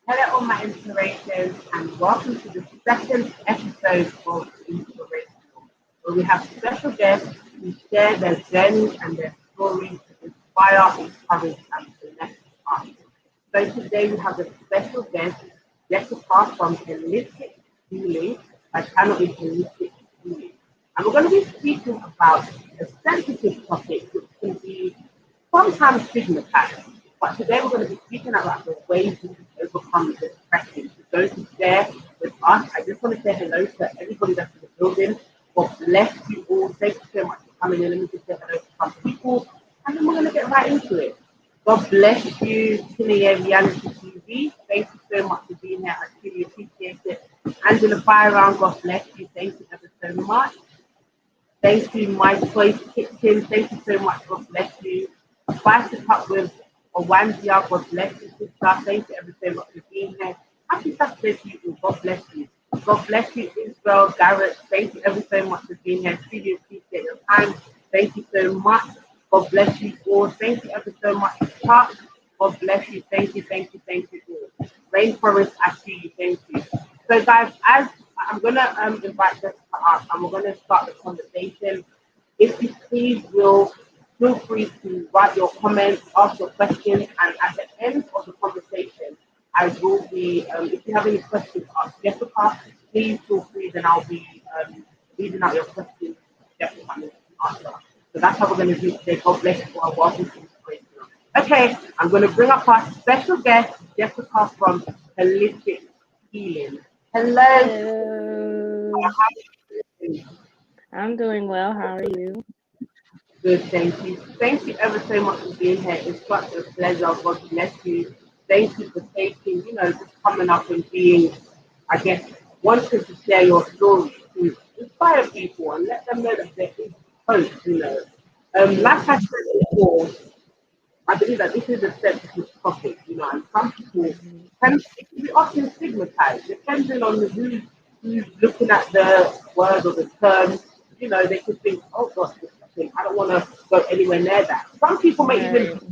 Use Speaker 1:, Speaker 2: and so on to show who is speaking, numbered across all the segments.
Speaker 1: Hello, all my inspirations, and welcome to the second episode of Inspirational, where we have special guests who share their journeys and their stories to inspire, encourage, and connect us. So today we have a special guest, Jessica from Holistic Healing. My channel is Holistic Healing. And we're going to be speaking about a sensitive topic which can be sometimes stigmatized. But today we're going to be speaking about the ways we can overcome the depression. So those who share with us, I just want to say hello to everybody that's in the building. God bless you all. Thank you so much for coming in. Let me just say hello to some people, and then we're going to get right into it. God bless you, Kineya Reality TV. Thank you so much for being here. I truly appreciate it. Angela Firearm, God bless you. Thank you ever so much. Thank you, My Choice Kitchen. Thank you so much. God bless you. Spice it up with Owandia. God bless you, sister. Thank you ever so much for being here. Happy Saturday to you all. God bless you. God bless you, Israel, Garrett. Thank you ever so much for being here. Truly appreciate your time. Thank you so much. God bless you all. Thank you ever so much, Chuck. God bless you. Thank you, thank you all. Rainforest, I see you. Thank you. So, guys, as I'm gonna invite Jessica up, and we're gonna start the conversation. If you please will feel free to write your comments, ask your questions, and at the end of the conversation, I will be. If you have any questions, ask Jessica. Please feel free. Then I'll be reading out your questions. Jessica can answer. So that's how we're going to do today. God bless you all. Welcome to Inspirational. Okay, I'm going to bring up our special guest, Jessica from Holistic Healing. Hello.
Speaker 2: Hello. I'm doing well. How are you?
Speaker 1: Good, thank you. Thank you ever so much for being here. It's such a pleasure. God bless you. Thank you for taking, just coming up and being, I guess, wanting to share your story to inspire people and let them know that there is hope. Like I
Speaker 2: Yeah.
Speaker 1: said before, I believe that this is a sensitive topic, and some people
Speaker 2: Mhm.
Speaker 1: it can be often stigmatized, depending on who's looking at the word or the term. They could think, oh gosh, depression. I don't want to go anywhere near that. Some people may even
Speaker 2: Right.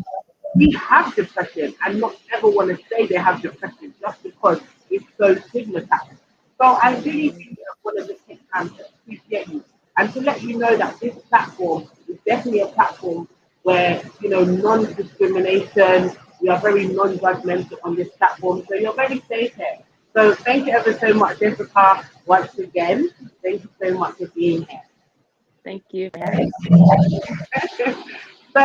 Speaker 1: we have depression and not ever want to say they have depression just because it's so stigmatized. So I really,
Speaker 2: Mhm.
Speaker 1: really want to just take time to appreciate you and to let you know that this platform is definitely a platform where, non-discrimination, we are very non-judgmental on this platform. So you're very safe here. So thank you ever so much, Jessica, once again. Thank you so much for being here.
Speaker 2: Thank you for having me.
Speaker 1: So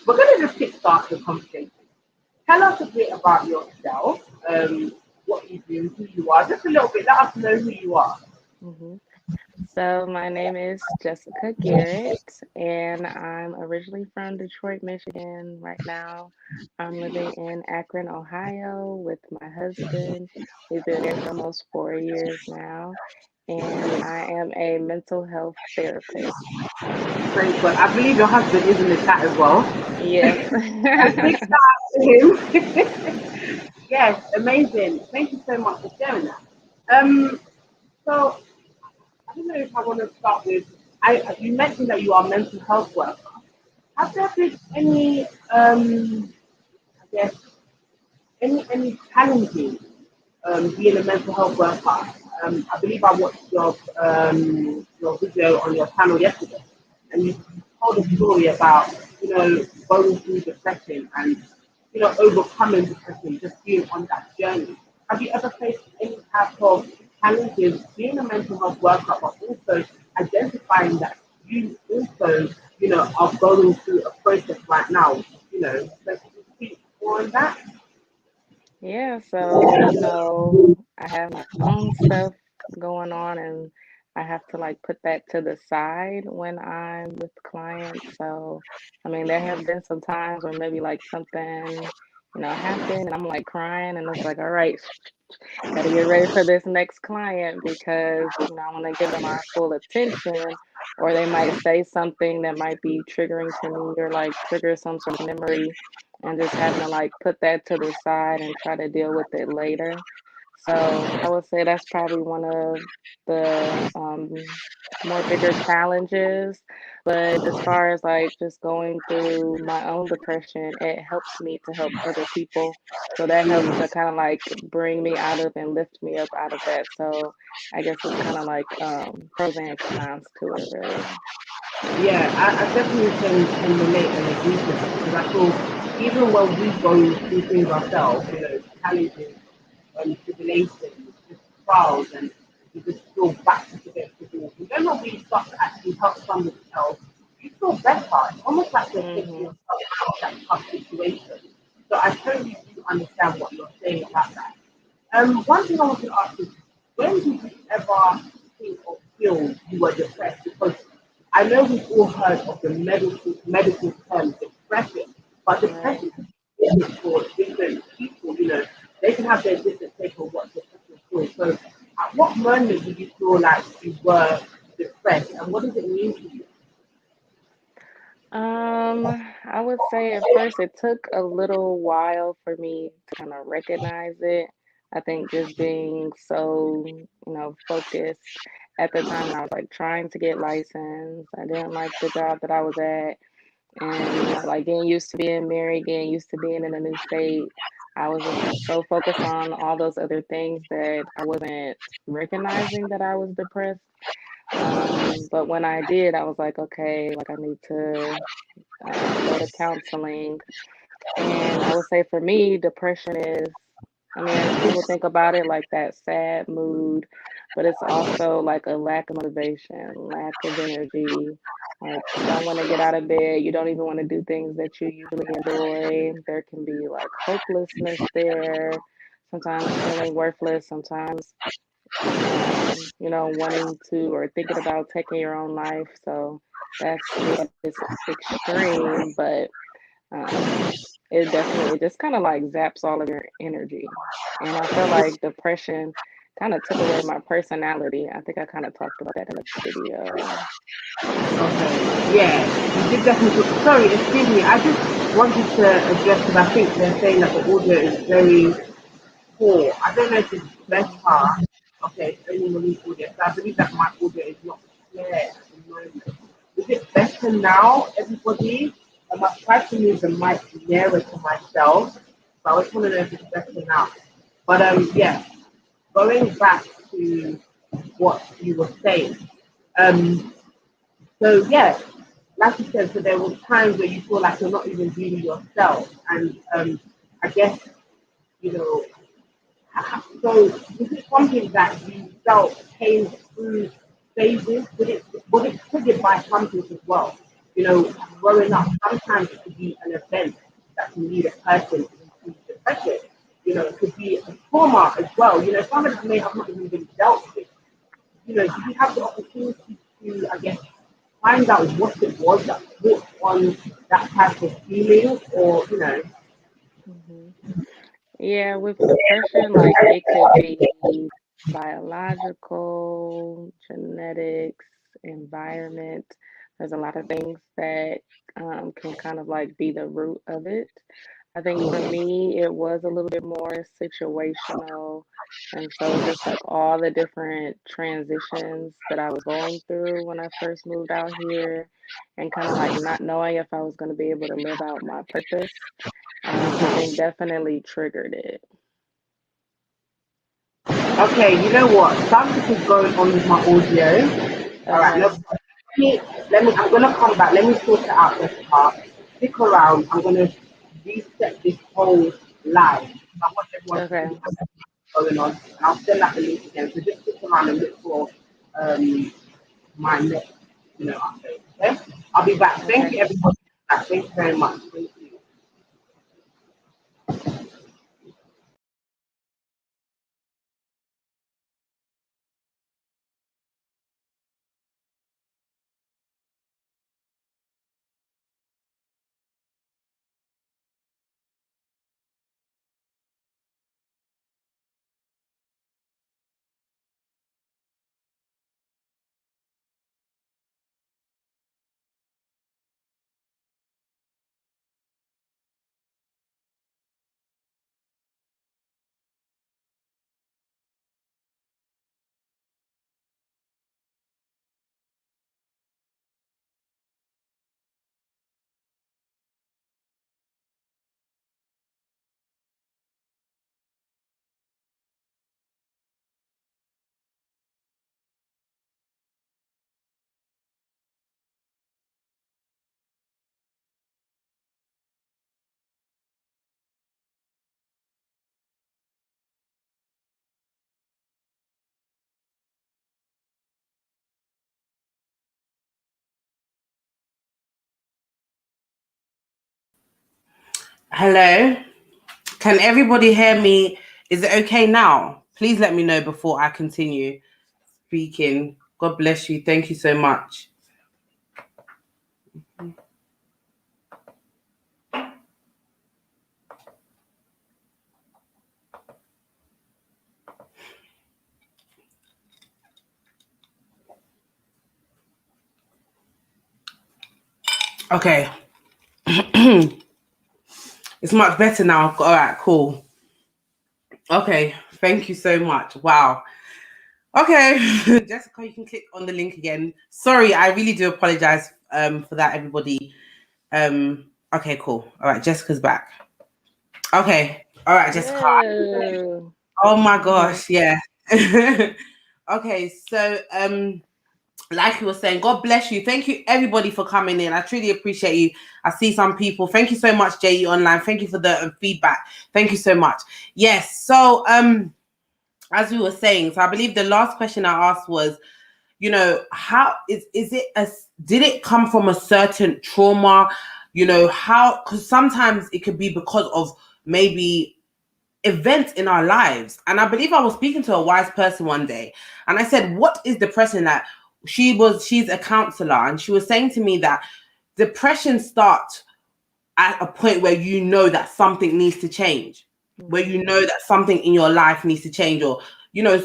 Speaker 1: we're going to just kick start the conversation. Tell us a bit about yourself, what you do, who you are. Just a little bit. Let us know who you are.
Speaker 2: hmm So, my name is Jessica Garrett, and I'm originally from Detroit, Michigan. Right now, I'm living in Akron, Ohio with my husband. We've been married for almost 4 years now, and I am a mental health therapist.
Speaker 1: Praise God. I believe your husband is in the chat as well.
Speaker 2: Yes.
Speaker 1: A big shout out to him. Yes, amazing. Thank you so much for sharing that. So I don't know if I want to start with. You mentioned that you are a mental health worker. Have there been any, I guess, any challenges being a mental health worker? I believe I watched your video on your channel yesterday, and you told a story about going through depression and overcoming depression, just being on that journey. Have you ever faced any type of challenges being a mental health worker, but also identifying that you also are going through a process right now? So can you speak more on that?
Speaker 2: Yeah, so I have my own stuff going on and I have to like put that to the side when I'm with clients. So, I mean, there have been some times where maybe like something, happened and I'm like crying and it's like, all right, got to get ready for this next client because, I want to give them our full attention, or they might say something that might be triggering to me or like trigger some sort of memory, and just having to like put that to the side and try to deal with it later. So I would say that's probably one of the more bigger challenges. But as far as like just going through my own depression, it helps me to help other people. So that helps to kind of like bring me out of and lift me up out of that. So I guess it's kind of like pros and cons to it, really.
Speaker 1: Yeah, I definitely can relate and agree to that because I feel even when we go through things ourselves, challenges and tribulations, just trials, and you just feel back to the wall. You don't know when you start to actually help somebody else, you feel better. It's almost like you're taking
Speaker 2: Hmm.
Speaker 1: yourself out of that tough situation. So I totally do understand what you're saying about that. One thing I want to ask is, when did you ever think or feel you were depressed? Because I know we've all heard of the medical term depression, but
Speaker 2: Right.
Speaker 1: depression is different for different people. They can have their different take on what depression is. So, at what moment did you feel like you were depressed, and what does it mean to you?
Speaker 2: I would say at first it took a little while for me to kind of recognize it. I think just being so, focused at the time when I was like trying to get licensed. I didn't like the job that I was at. And, like getting used to being married, getting used to being in a new state. I was just so focused on all those other things that I wasn't recognizing that I was depressed. But when I did, I was like, okay, like I need to go to counseling. And I would say for me, depression is, I mean, people think about it like that sad mood, but it's also like a lack of motivation, lack of energy. Like you don't want to get out of bed. You don't even want to do things that you usually enjoy. There can be like hopelessness there, sometimes feeling worthless, sometimes, wanting to or thinking about taking your own life. So that's me at this extreme, but um, it just kind of like zaps all of your energy. And I feel like depression kind of took away my personality. I think I kind of talked about that in the video.
Speaker 1: Okay, yeah, you did definitely. Sorry, excuse me. I just wanted to address because I think they're saying that the audio is very poor. I don't know if it's
Speaker 2: Mhm.
Speaker 1: better. Okay, it's only release audio. So I believe that my audio is not clear at the moment. Is it better now, everybody? I've tried to move the mic nearer to myself, so I just want to know if it's better now. But yeah, going back to what you were saying. Um, so yeah, like you said, so there were times where you feel like you're not even being yourself, and I guess you know so is it something that you felt came through phases? Would it triggered by something as well?
Speaker 2: Mhm.
Speaker 1: Growing up, sometimes it could be an event that can lead a person into depression. It could be a trauma as well. Somebody may have not even been dealt with. Do you have the opportunity to, I guess, find out what it was that brought on that type of feeling, or?
Speaker 2: Mhm. Yeah, with depression, like it could be biological, genetics, environment. There's a lot of things that can kind of like be the root of it. I think for me, it was a little bit more situational. And so just like all the different transitions that I was going through when I first moved out here and kind of like not knowing if I was going to be able to live out my purpose, I think definitely triggered it.
Speaker 1: Okay, you know what? Something is going on with my audio. All right, no,
Speaker 2: Okay,
Speaker 1: I'm gonna come back. Let me sort it out this part. Stick around. I'm gonna reset this whole live. I want everyone to
Speaker 2: okay,
Speaker 1: see what's going on, and I'll send out the link again. So just stick around and look for um my next, update. Okay, I'll be back. Thank
Speaker 2: okay.
Speaker 1: you, everybody. Thank you very much. Thank you.
Speaker 3: Hello? Can everybody hear me? Is it okay now? Please let me know before I continue speaking. God bless you. Thank you so much. Okay. It's much better now. All right, cool. Okay. Thank you so much. Wow. Okay. Jessica, you can click on the link again. Sorry, I really do apologize for that, everybody. Okay, cool. All right, Jessica's back. Okay. All right, Jessica.
Speaker 2: Yeah.
Speaker 3: Oh my gosh, yeah. Okay, so like you were saying, God bless you. Thank you everybody for coming in. I truly appreciate you. I see some people. Thank you so much, JE Online. Thank you for the feedback. Thank you so much. Yes. So as we were saying, so I believe the last question I asked was, how is it did it come from a certain trauma? How, because sometimes it could be because of maybe events in our lives. And I believe I was speaking to a wise person one day, and I said, what is depression? That she's a counselor, and she was saying to me that depression starts at a point where you know that something needs to change, where you know that something in your life needs to change, or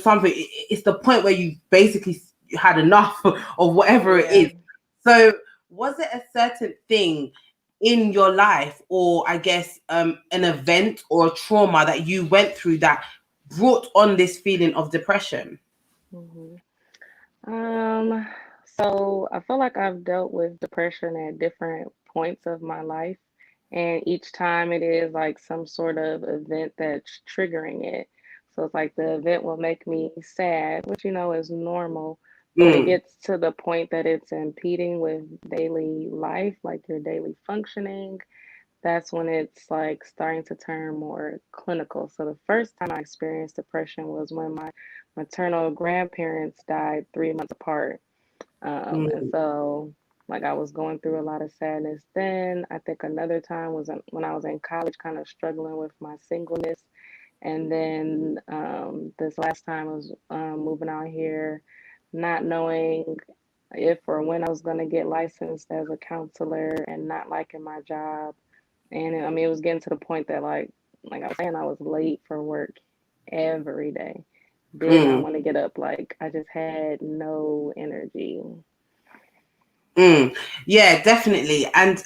Speaker 3: something. It's the point where you basically had enough of whatever it is. So was it a certain thing in your life, or I guess an event or a trauma that you went through that brought on this feeling of depression?
Speaker 2: Mhm. Um, so I feel like I've dealt with depression at different points of my life, and each time it is like some sort of event that's triggering it. So it's like the event will make me sad, which is normal, but when it
Speaker 3: Mm,
Speaker 2: gets to the point that it's impeding with daily life, like your daily functioning, that's when it's like starting to turn more clinical. So the first time I experienced depression was when my maternal grandparents died 3 months apart. And
Speaker 3: mm,
Speaker 2: so like I was going through a lot of sadness then. I think another time was when I was in college, kind of struggling with my singleness. And then this last time I was moving out here, not knowing if or when I was going to get licensed as a counselor and not liking my job. And I mean, it was getting to the point that like I was saying, I was late for work every day. Did not
Speaker 3: mm.
Speaker 2: want to get up. Like I just had no energy.
Speaker 3: Yeah, definitely. And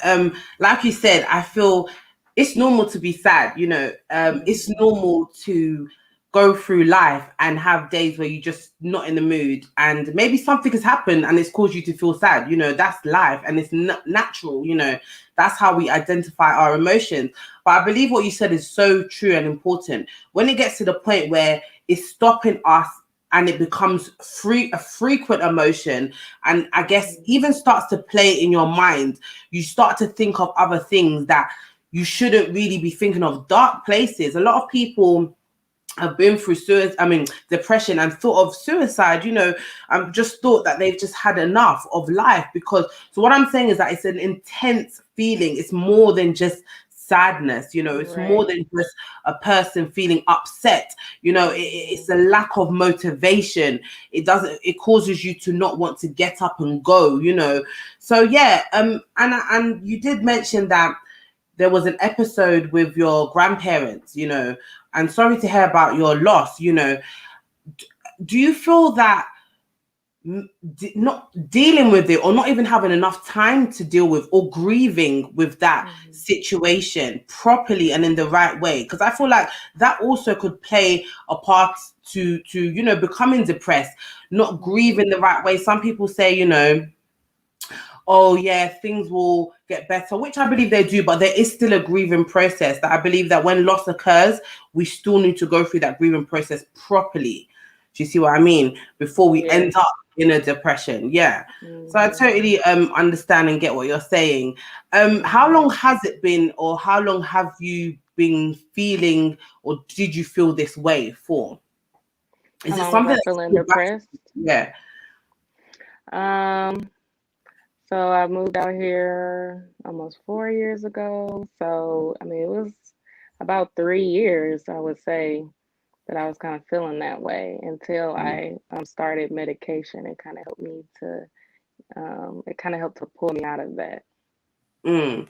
Speaker 3: like you said, I feel it's normal to be sad, it's
Speaker 2: Hmm.
Speaker 3: normal to go through life and have days where you're just not in the mood, and maybe something has happened and it's caused you to feel sad. That's life, and it's natural. That's how we identify our emotions. But I believe what you said is so true and important. When it gets to the point where it's stopping us and it becomes a frequent emotion, and I guess even starts to play in your mind, you start to think of other things that you shouldn't really be thinking of, dark places. A lot of people have been through depression and thought of suicide, just thought that they've just had enough of life. Because, so what I'm saying is that it's an intense feeling. It's more than just sadness, it's more
Speaker 2: Right.
Speaker 3: than just a person feeling upset. It's a lack of motivation. It causes you to not want to get up and go. So yeah, and you did mention that there was an episode with your grandparents, and sorry to hear about your loss. Do you feel that not dealing with it, or not even having enough time to deal with, or grieving with that
Speaker 2: Hmm.
Speaker 3: situation properly and in the right way? Because I feel like that also could play a part to becoming depressed, not
Speaker 2: Hmm.
Speaker 3: grieving the right way. Some people say, oh yeah, things will get better, which I believe they do, but there is still a grieving process. That I believe that when loss occurs, we still need to go through that grieving process properly. Do you see what I mean? Before we end
Speaker 2: Yes.
Speaker 3: up in a depression. Yeah. So I
Speaker 2: Hmm.
Speaker 3: totally understand and get what you're saying. How
Speaker 2: Hmm.
Speaker 3: long has it been, or how long have you been feeling, or did you feel this way for? Is
Speaker 2: How
Speaker 3: it
Speaker 2: long was
Speaker 3: something
Speaker 2: I
Speaker 3: that's
Speaker 2: feeling
Speaker 3: still back?
Speaker 2: depressed?
Speaker 3: Yeah.
Speaker 2: Um, So I moved out here almost 4 years ago. So, I mean, it was about 3 years, I would say, that I was kind of feeling that way until I started medication. It kind of helped me to, it kind of helped to pull me out of that.
Speaker 3: Mm.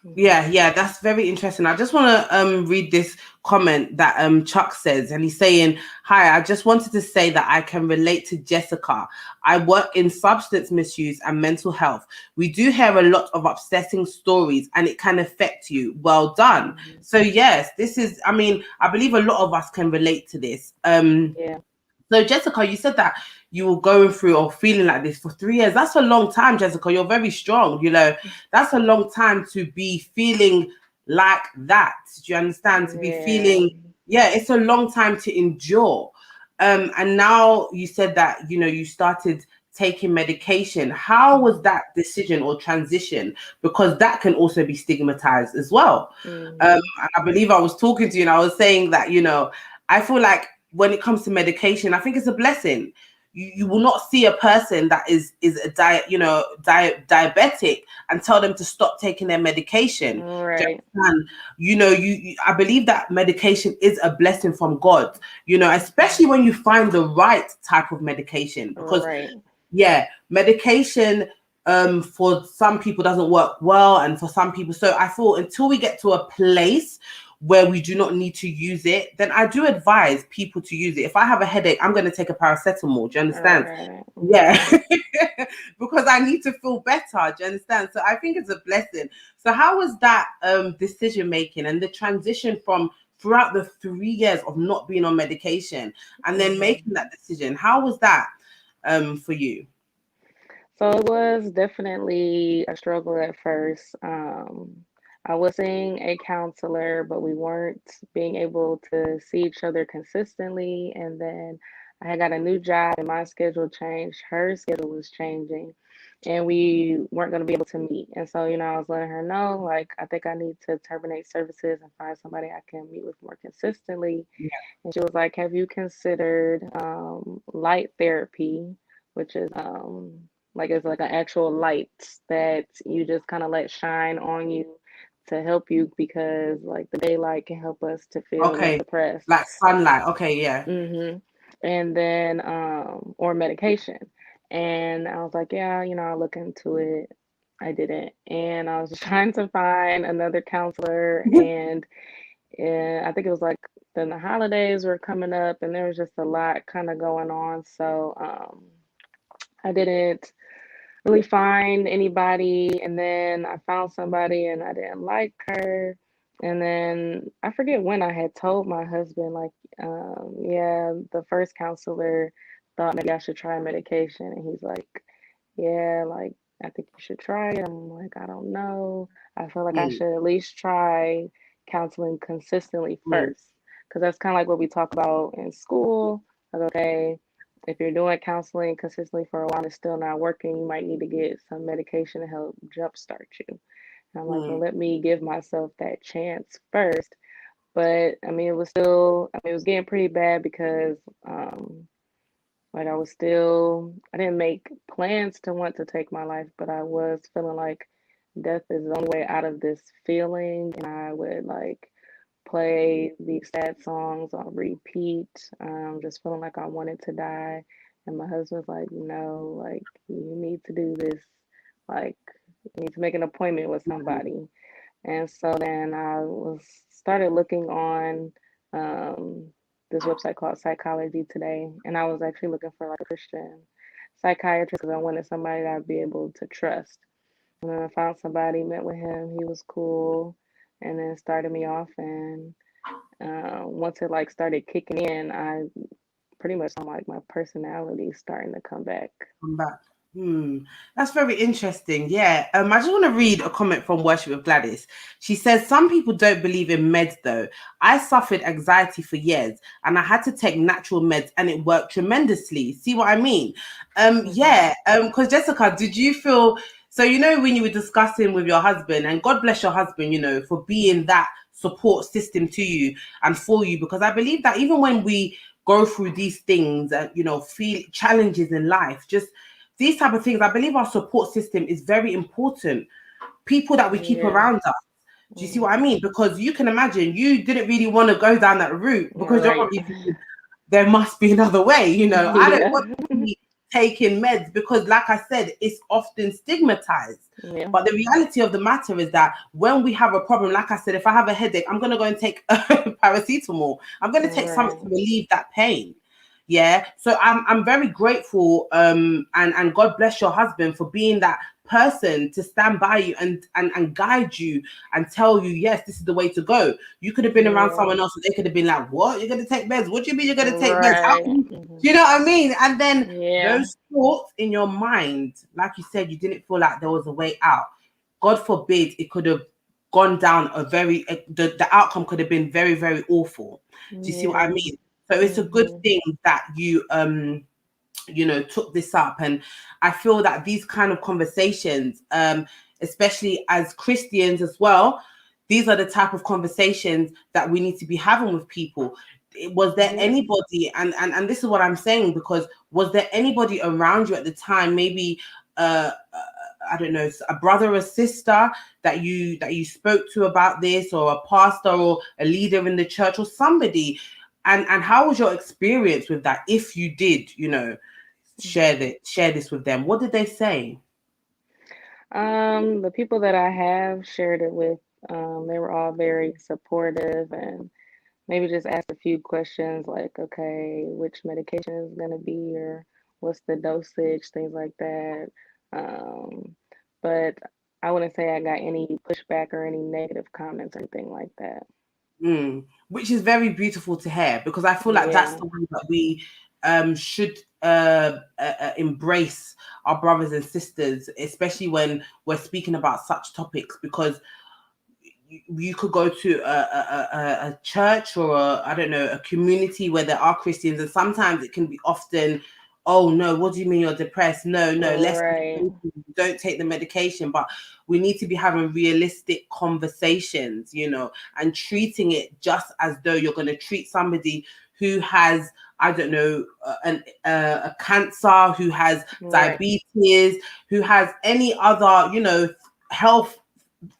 Speaker 2: Mhm.
Speaker 3: Yeah, that's very interesting. I just want to read this comment that Chuck says, and he's saying, "Hi, I just wanted to say that I can relate to Jessica. I work in substance misuse and mental health. We do hear a lot of upsetting stories, and it can affect you. Well done."
Speaker 2: Mhm.
Speaker 3: So yes, this is. I mean, I believe a lot of us can relate to this.
Speaker 2: Yeah.
Speaker 3: So Jessica, you said that you were going through or feeling like this for 3 years. That's a long time, Jessica. You're very strong. That's a long time to be feeling like that. Do you understand? To be
Speaker 2: Yeah.
Speaker 3: feeling, yeah, it's a long time to endure. And now you said that, you started taking medication. How was that decision or transition? Because that can also be stigmatized as well.
Speaker 2: Mhm.
Speaker 3: And I believe I was talking to you and I was saying that, I feel like when it comes to medication, I think it's a blessing. You will not see a person that is a diabetic and tell them to stop taking their medication. Do
Speaker 2: Right.
Speaker 3: you understand? I believe that medication is a blessing from God, especially when you find the right type of medication. Because
Speaker 2: Right.
Speaker 3: yeah, medication for some people doesn't work well, and for some people, so I thought until we get to a place where we do not need to use it, then I do advise people to use it. If I have a headache, I'm going to take a paracetamol. Do you understand?
Speaker 2: Right.
Speaker 3: Yeah.
Speaker 2: Mhm.
Speaker 3: Because I need to feel better. Do you understand? So I think it's a blessing. So how was that decision making and the transition from throughout the 3 years of not being on medication and then
Speaker 2: Mhm.
Speaker 3: making that decision? How was that for you?
Speaker 2: So it was definitely a struggle at first. I was seeing a counselor, but we weren't being able to see each other consistently. And then I had got a new job and my schedule changed. Her schedule was changing and we weren't going to be able to meet. And so, I was letting her know, like, I think I need to terminate services and find somebody I can meet with more consistently. And she was like, have you considered light therapy, which is like it's like an actual light that you just kind of let shine on you to help you because like the daylight can help us to feel less
Speaker 3: Okay,
Speaker 2: depressed.
Speaker 3: like sunlight. Okay, yeah.
Speaker 2: And then or medication. And I was like, yeah, I'll look into it. I didn't. And I was just trying to find another counselor and I think it was like then the holidays were coming up and there was just a lot kind of going on. So I didn't really find anybody. And then I found somebody and I didn't like her. And then I forget when I had told my husband, like, yeah, the first counselor thought maybe I should try medication. And he's like, yeah, like, I think you should try it. I'm like, I don't know. I feel like I
Speaker 3: Mm,
Speaker 2: should at least try counseling consistently
Speaker 3: mm,
Speaker 2: first. Because that's kind of like what we talk about in school. Like, okay, if you're doing counseling consistently for a while and it's still not working, you might need to get some medication to help jumpstart you. And I'm like, well,
Speaker 3: mm,
Speaker 2: let me give myself that chance first. But I mean, it was still, I mean, it was getting pretty bad because like I didn't make plans to want to take my life, but I was feeling like death is the only way out of this feeling. And I would like play these sad songs on repeat, just feeling like I wanted to die. And my husband's like, no, like you need to do this. Like you need to make an appointment with somebody. And so then I was started looking on this website called Psychology Today, and I was actually looking for like a Christian psychiatrist because I wanted somebody that I'd be able to trust. And then I found somebody, met with him, he was cool, and then started me off. And once it like started kicking in, I pretty much saw like my personality starting to come back.
Speaker 3: come back. That's very interesting. Yeah. I just want to read a comment from Worship with Gladys. She says, some people don't believe in meds though. I suffered anxiety for years and I had to take natural meds and it worked tremendously. See what I mean?
Speaker 2: Hmm.
Speaker 3: Yeah. Because Jessica, did you feel so when you were discussing with your husband, and God bless your husband, for being that support system to you and for you, because I believe that even when we go through these things and feel challenges in life, just these type of things, I believe our support system is very important. People that we keep around us. Do you see what I mean? Because you can imagine you didn't really want to go down that route because you're
Speaker 2: Right.
Speaker 3: probably thinking, there must be another way. You know, I don't
Speaker 2: Yeah.
Speaker 3: want to be taking meds because, like I said, it's often stigmatized.
Speaker 2: Yeah.
Speaker 3: But the reality of the matter is that when we have a problem, like I said, if I have a headache, I'm going to go and take paracetamol. I'm going to take something to
Speaker 2: Right.
Speaker 3: relieve that pain. Yeah. So I'm very grateful. And God bless your husband for being that person to stand by you and guide you and tell you, yes, this is the way to go. You could have been around
Speaker 2: Yeah.
Speaker 3: someone else and they could have been like, what? You're going to take meds? What do you mean you're going to take meds? How
Speaker 2: Right.
Speaker 3: can you? Do you know what I mean? And then
Speaker 2: Yeah.
Speaker 3: those thoughts in your mind, like you said, you didn't feel like there was a way out. God forbid it could have gone down the outcome could have been very, very awful. Do you see what I
Speaker 2: Yeah.
Speaker 3: mean? So it's a good thing that you took this up. And I feel that these kind of conversations, especially as Christians as well, these are the type of conversations that we need to be having with people. Was there anybody, and this is what I'm saying, because was there anybody around you at the time, maybe I don't know, a brother or sister that you spoke to about this, or a pastor or a leader in the church or somebody? And how was your experience with that, if you did, share this with them? What did they say?
Speaker 2: The people that I have shared it with, they were all very supportive and maybe just asked a few questions like, okay, which medication is going to be, or what's the dosage, things like that. Um, but I wouldn't say I got any pushback or any negative comments or anything like that.
Speaker 3: Which is very beautiful to hear, because I feel like that's
Speaker 2: Yeah.
Speaker 3: the way that we should embrace our brothers and sisters, especially when we're speaking about such topics, because you could go to a church or I don't know, a community where there are Christians, and sometimes it can be often, oh no, what do you mean you're depressed? No, let's
Speaker 2: Right.
Speaker 3: don't take the medication. But we need to be having realistic conversations, and treating it just as though you're going to treat somebody who has, I don't know, a cancer, who has
Speaker 2: Right.
Speaker 3: diabetes, who has any other, health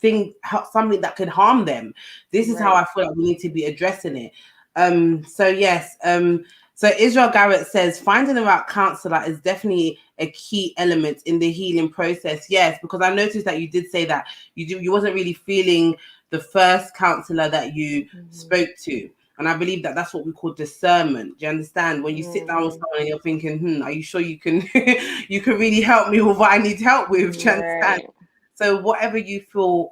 Speaker 3: thing, something that could harm them. This is how
Speaker 2: Right.
Speaker 3: I feel like we need to be addressing it. So yes, so Israel Garrett says finding the right counselor is definitely a key element in the healing process. Yes, because I noticed that you did say that you wasn't really feeling the first counselor that you spoke to. And I believe that that's what we call discernment. Do you understand? When you sit down with someone and you're thinking, are you sure you can you can really help me with what I need help with? Do you understand?
Speaker 2: Right.
Speaker 3: So whatever you feel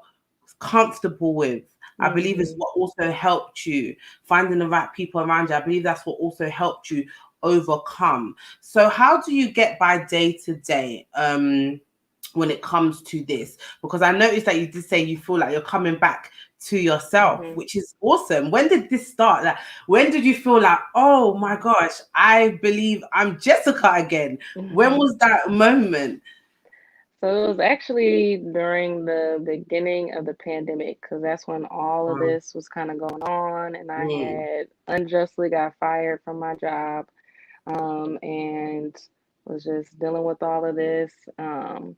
Speaker 3: comfortable with, I believe is
Speaker 2: Mm-hmm.
Speaker 3: what also helped you. Finding the right people around you, I believe that's what also helped you overcome. So how do you get by day to day when it comes to this? Because I noticed that you did say you feel like you're coming back to yourself,
Speaker 2: Mm-hmm.
Speaker 3: which is awesome. When did this start? Like, when did you feel like, oh my gosh, I believe I'm Jessica again? When was that moment?
Speaker 2: So it was actually during the beginning of the pandemic, because that's when all of this was kind of going on, and I
Speaker 3: Mm,
Speaker 2: had unjustly got fired from my job, and was just dealing with all of this, and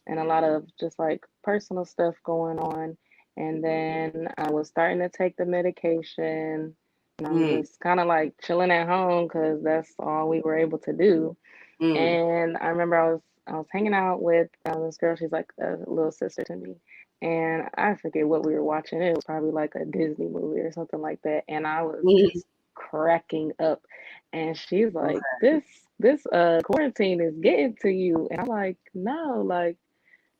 Speaker 2: a lot of just like personal stuff going on. And then I was starting to take the medication, and I'm
Speaker 3: mm,
Speaker 2: just kind of like chilling at home because that's all we were able to do.
Speaker 3: mm,
Speaker 2: And I remember I was hanging out with this girl. She's like a little sister to me, and I forget what we were watching. It was probably like a Disney movie or something like that. And I was
Speaker 3: mm.
Speaker 2: just cracking up. And she's like, "This quarantine is getting to you." And I'm like, "No, like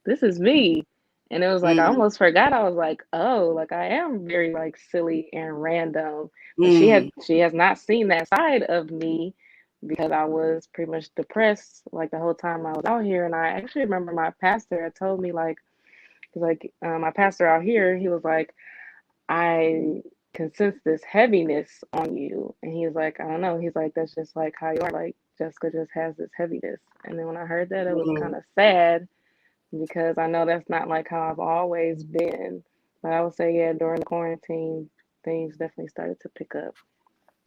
Speaker 2: this is me." And it was like I
Speaker 3: Mm,
Speaker 2: almost forgot. I was like, "Oh, like I am very like silly and random." But
Speaker 3: mm,
Speaker 2: she has not seen that side of me because I was pretty much depressed like the whole time I was out here. And I actually remember my pastor had told me my pastor out here, he was like, I can sense this heaviness on you. And he was like, I don't know. He's like, that's just like how you are. Like Jessica just has this heaviness. And then when I heard that, it was
Speaker 3: mm.
Speaker 2: kind of sad because I know that's not like how I've always been. But I would say, yeah, during the quarantine, things definitely started to pick up.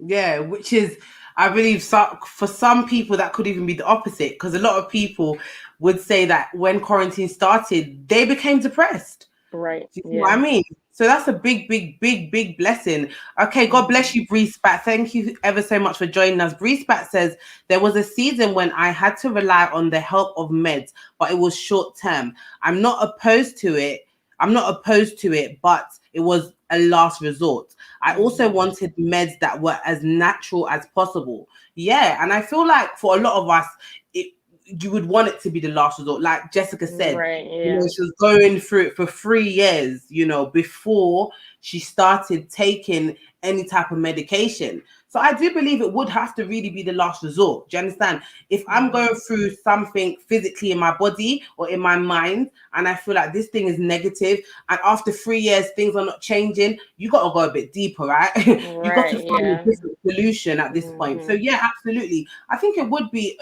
Speaker 3: Yeah, which is, I believe, so, for some people that could even be the opposite, because a lot of people would say that when quarantine started, they became depressed.
Speaker 2: Right.
Speaker 3: Do you see what I
Speaker 2: Yeah.
Speaker 3: mean? So that's a big, big, big, big blessing. Okay, God bless
Speaker 2: Mhm.
Speaker 3: you, Bree Spat. Thank you ever so much for joining us. Bree Spat says, there was a season when I had to rely on the help of meds, but it was short term. I'm not opposed to it. I'm not opposed to it, but it was a last resort. I also
Speaker 2: Mhm.
Speaker 3: wanted meds that were as natural as possible. Yeah, and I feel like for a lot of us, it you would want it to be the last resort. Like Jessica said,
Speaker 2: Right.
Speaker 3: you know,
Speaker 2: Yeah.
Speaker 3: she was going through it for 3 years, you know, before she started taking any type of medication. So I do believe it would have to really be the last resort. Do you understand? If I'm
Speaker 2: Mhm.
Speaker 3: going through something physically in my body or in my mind, and I feel like this thing is negative, and after 3 years things are not changing, you got to go a bit deeper, right? You got to
Speaker 2: Right.
Speaker 3: find a
Speaker 2: Yeah.
Speaker 3: different solution at this point. So
Speaker 2: Mhm.
Speaker 3: yeah, absolutely. I think it would be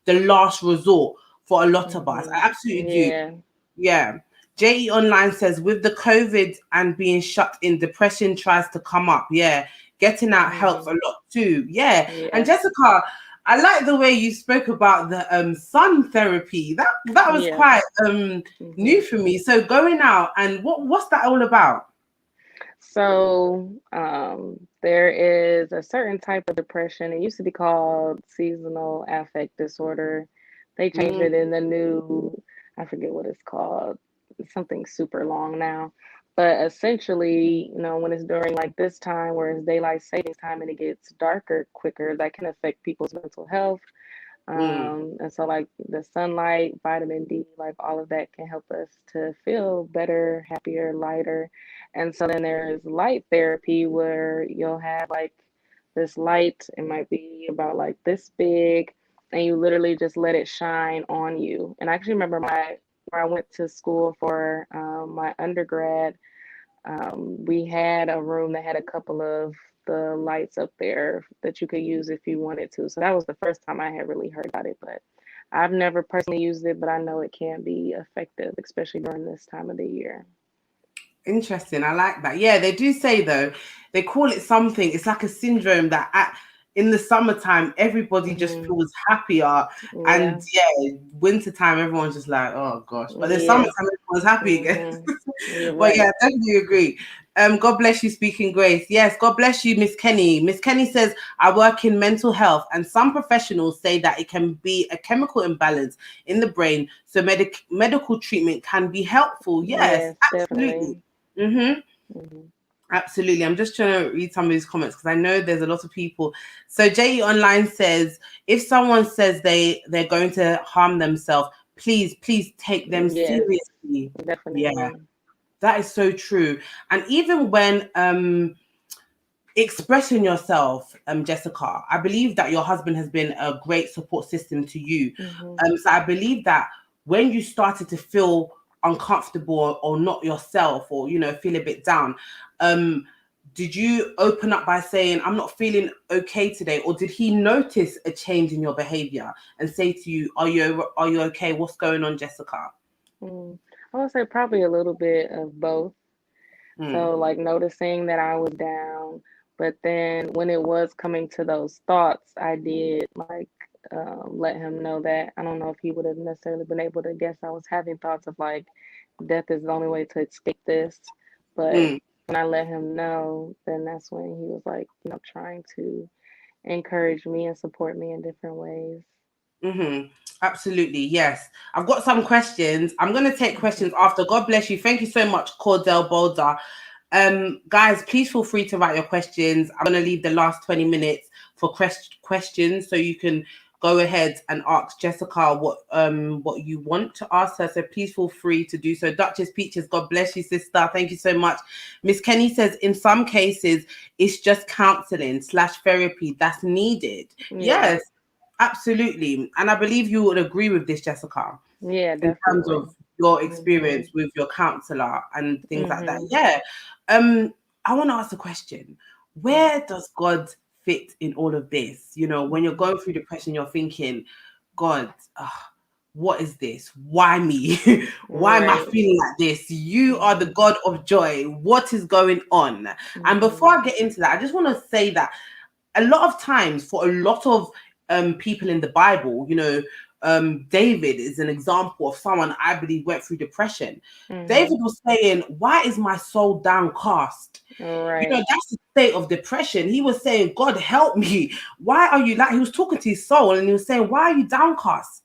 Speaker 3: the last resort for a lot of us.
Speaker 2: Mhm.
Speaker 3: I absolutely do.
Speaker 2: Yeah.
Speaker 3: Yeah. JE Online says, with the COVID and being shut in, depression tries to come up. Yeah. Getting out helps a
Speaker 2: Mhm.
Speaker 3: lot too. Yeah. And
Speaker 2: Yes.
Speaker 3: Jessica, I like the way you spoke about the sun therapy. That was
Speaker 2: Yes.
Speaker 3: quite new
Speaker 2: Mhm.
Speaker 3: for me. So going out and what's that all about?
Speaker 2: So, there is a certain type of depression. It used to be called seasonal affect disorder. They changed
Speaker 3: Mm,
Speaker 2: it in the new, I forget what it's called, something super long now. But essentially, when it's during like this time where it's daylight savings time and it gets darker quicker, that can affect people's mental health.
Speaker 3: mm,
Speaker 2: And so, like the sunlight, vitamin D, like all of that can help us to feel better, happier, lighter. And so, then there's light therapy where you'll have like this light, it might be about like this big, and you literally just let it shine on you. And I actually remember where I went to school for my undergrad, we had a room that had a couple of the lights up there that you could use if you wanted to. So that was the first time I had really heard about it, but I've never personally used it, but I know it can be effective, especially during this time of the year.
Speaker 3: interesting. I like that. Yeah, they do say though, they call it something. It's like a syndrome that in the summertime everybody just
Speaker 2: Hmm.
Speaker 3: feels happier, and
Speaker 2: Yeah.
Speaker 3: yeah, wintertime everyone's just like, oh gosh. But the summertime
Speaker 2: Yes.
Speaker 3: everyone's happy again.
Speaker 2: Hmm. You're
Speaker 3: But yeah,
Speaker 2: right.
Speaker 3: I definitely agree. God bless you, speaking grace. Yes, God bless you, Miss Kenny. Miss Kenny says, I work in mental health, and some professionals say that it can be a chemical imbalance in the brain, so medical treatment can be helpful. Yes,
Speaker 2: Yes,
Speaker 3: absolutely.
Speaker 2: definitely.
Speaker 3: Mm-hmm.
Speaker 2: Hmm.
Speaker 3: Absolutely. I'm just trying to read some of these comments because I know there's a lot of people. So JE Online says, if someone says they're going to harm themselves, please take them
Speaker 2: Yes,
Speaker 3: seriously. Yeah,
Speaker 2: definitely.
Speaker 3: that is so true. And even when expressing yourself, Jessica, I believe that your husband has been a great support system to you.
Speaker 2: Hmm.
Speaker 3: So I believe that when you started to feel uncomfortable or not yourself, or feel a bit down, um, did you open up by saying, I'm not feeling okay today? Or did he notice a change in your behavior and say to you, are you okay? What's going on, Jessica?
Speaker 2: Mm. I would say probably a little bit of both.
Speaker 3: Mm,
Speaker 2: So, like noticing that I was down, but then when it was coming to those thoughts, I did like let him know that I don't know if he would have necessarily been able to guess I was having thoughts of like death is the only way to escape this. But
Speaker 3: mm.
Speaker 2: when I let him know, then that's when he was like, trying to encourage me and support me in different ways.
Speaker 3: Mm-hmm. Absolutely, yes. I've got some questions. I'm going to take
Speaker 2: Hmm.
Speaker 3: questions after. God bless you. Thank you so much, Cordell Boulder. Guys, please feel free to write your questions. I'm going to leave the last 20 minutes for questions, so you can go ahead and ask Jessica what you want to ask her. So please feel free to do so. Duchess Peaches, God bless you, sister. Thank you so much. Miss Kenny says, in some cases, it's just counseling/therapy that's needed.
Speaker 2: Yeah,
Speaker 3: Yes, absolutely. And I believe you would agree with this, Jessica,
Speaker 2: yeah,
Speaker 3: in terms
Speaker 2: definitely.
Speaker 3: of your
Speaker 2: Hmm.
Speaker 3: experience with your counselor and things like that.
Speaker 2: Hmm.
Speaker 3: Yeah. I want to ask a question.
Speaker 2: Mm.
Speaker 3: Where does God fit in all of this? When you're
Speaker 2: Mhm.
Speaker 3: going through depression, you're thinking, God, what is this? Why me? Why am I
Speaker 2: Right.
Speaker 3: feeling like this? You are the
Speaker 2: Mhm.
Speaker 3: God of joy. What is going on? And before
Speaker 2: Mhm.
Speaker 3: I get into that, I just want to say that a lot of times for a lot of people in the Bible, David is an example of someone I believe went through depression. David was saying, "Why is my soul downcast?"
Speaker 2: Right.
Speaker 3: That's a state of depression. He was saying, "God, help me. Why are you like?" He was talking to his soul, and he was saying, "Why are you downcast?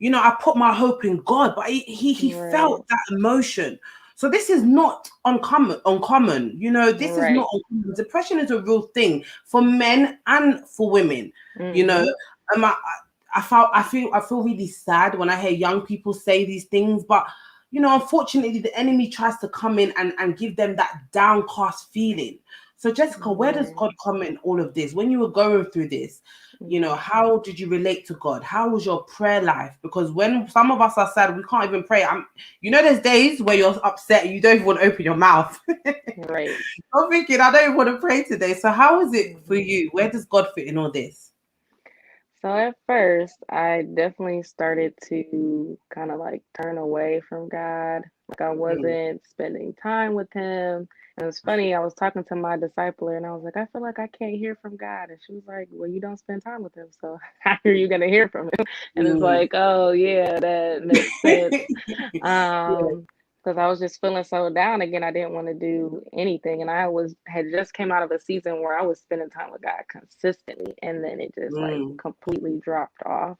Speaker 3: I put my hope in God," but he felt that emotion. So this is not uncommon. This is not uncommon. Depression is a real thing for men and for women. Um, I, I feel really sad when I hear young people say these things, but unfortunately, the enemy tries to come in and give them that downcast feeling. So, Jessica, where does God come in all of this? When you were going through this, how did you relate to God? How was your prayer life? Because when some of us are sad, we can't even pray. There's days where you're upset and you don't even want to open your mouth.
Speaker 2: Right.
Speaker 3: I'm thinking, I don't even want to pray today. So, how is it for you? Where does God fit in all this?
Speaker 2: So at first, I definitely started to kind of like turn away from God. Like I wasn't spending time with him. And it's funny, I was talking to my discipler and I was like, I feel like I can't hear from God. And she was like, well, you don't spend time with him. So how are you going to hear from him? And it's
Speaker 3: Mm.
Speaker 2: like, oh, yeah, that makes sense.
Speaker 3: Yeah.
Speaker 2: Because I was just feeling so down again. I didn't want to do anything. And had just came out of a season where I was spending time with God consistently. And then it just like
Speaker 3: Mm.
Speaker 2: completely dropped off.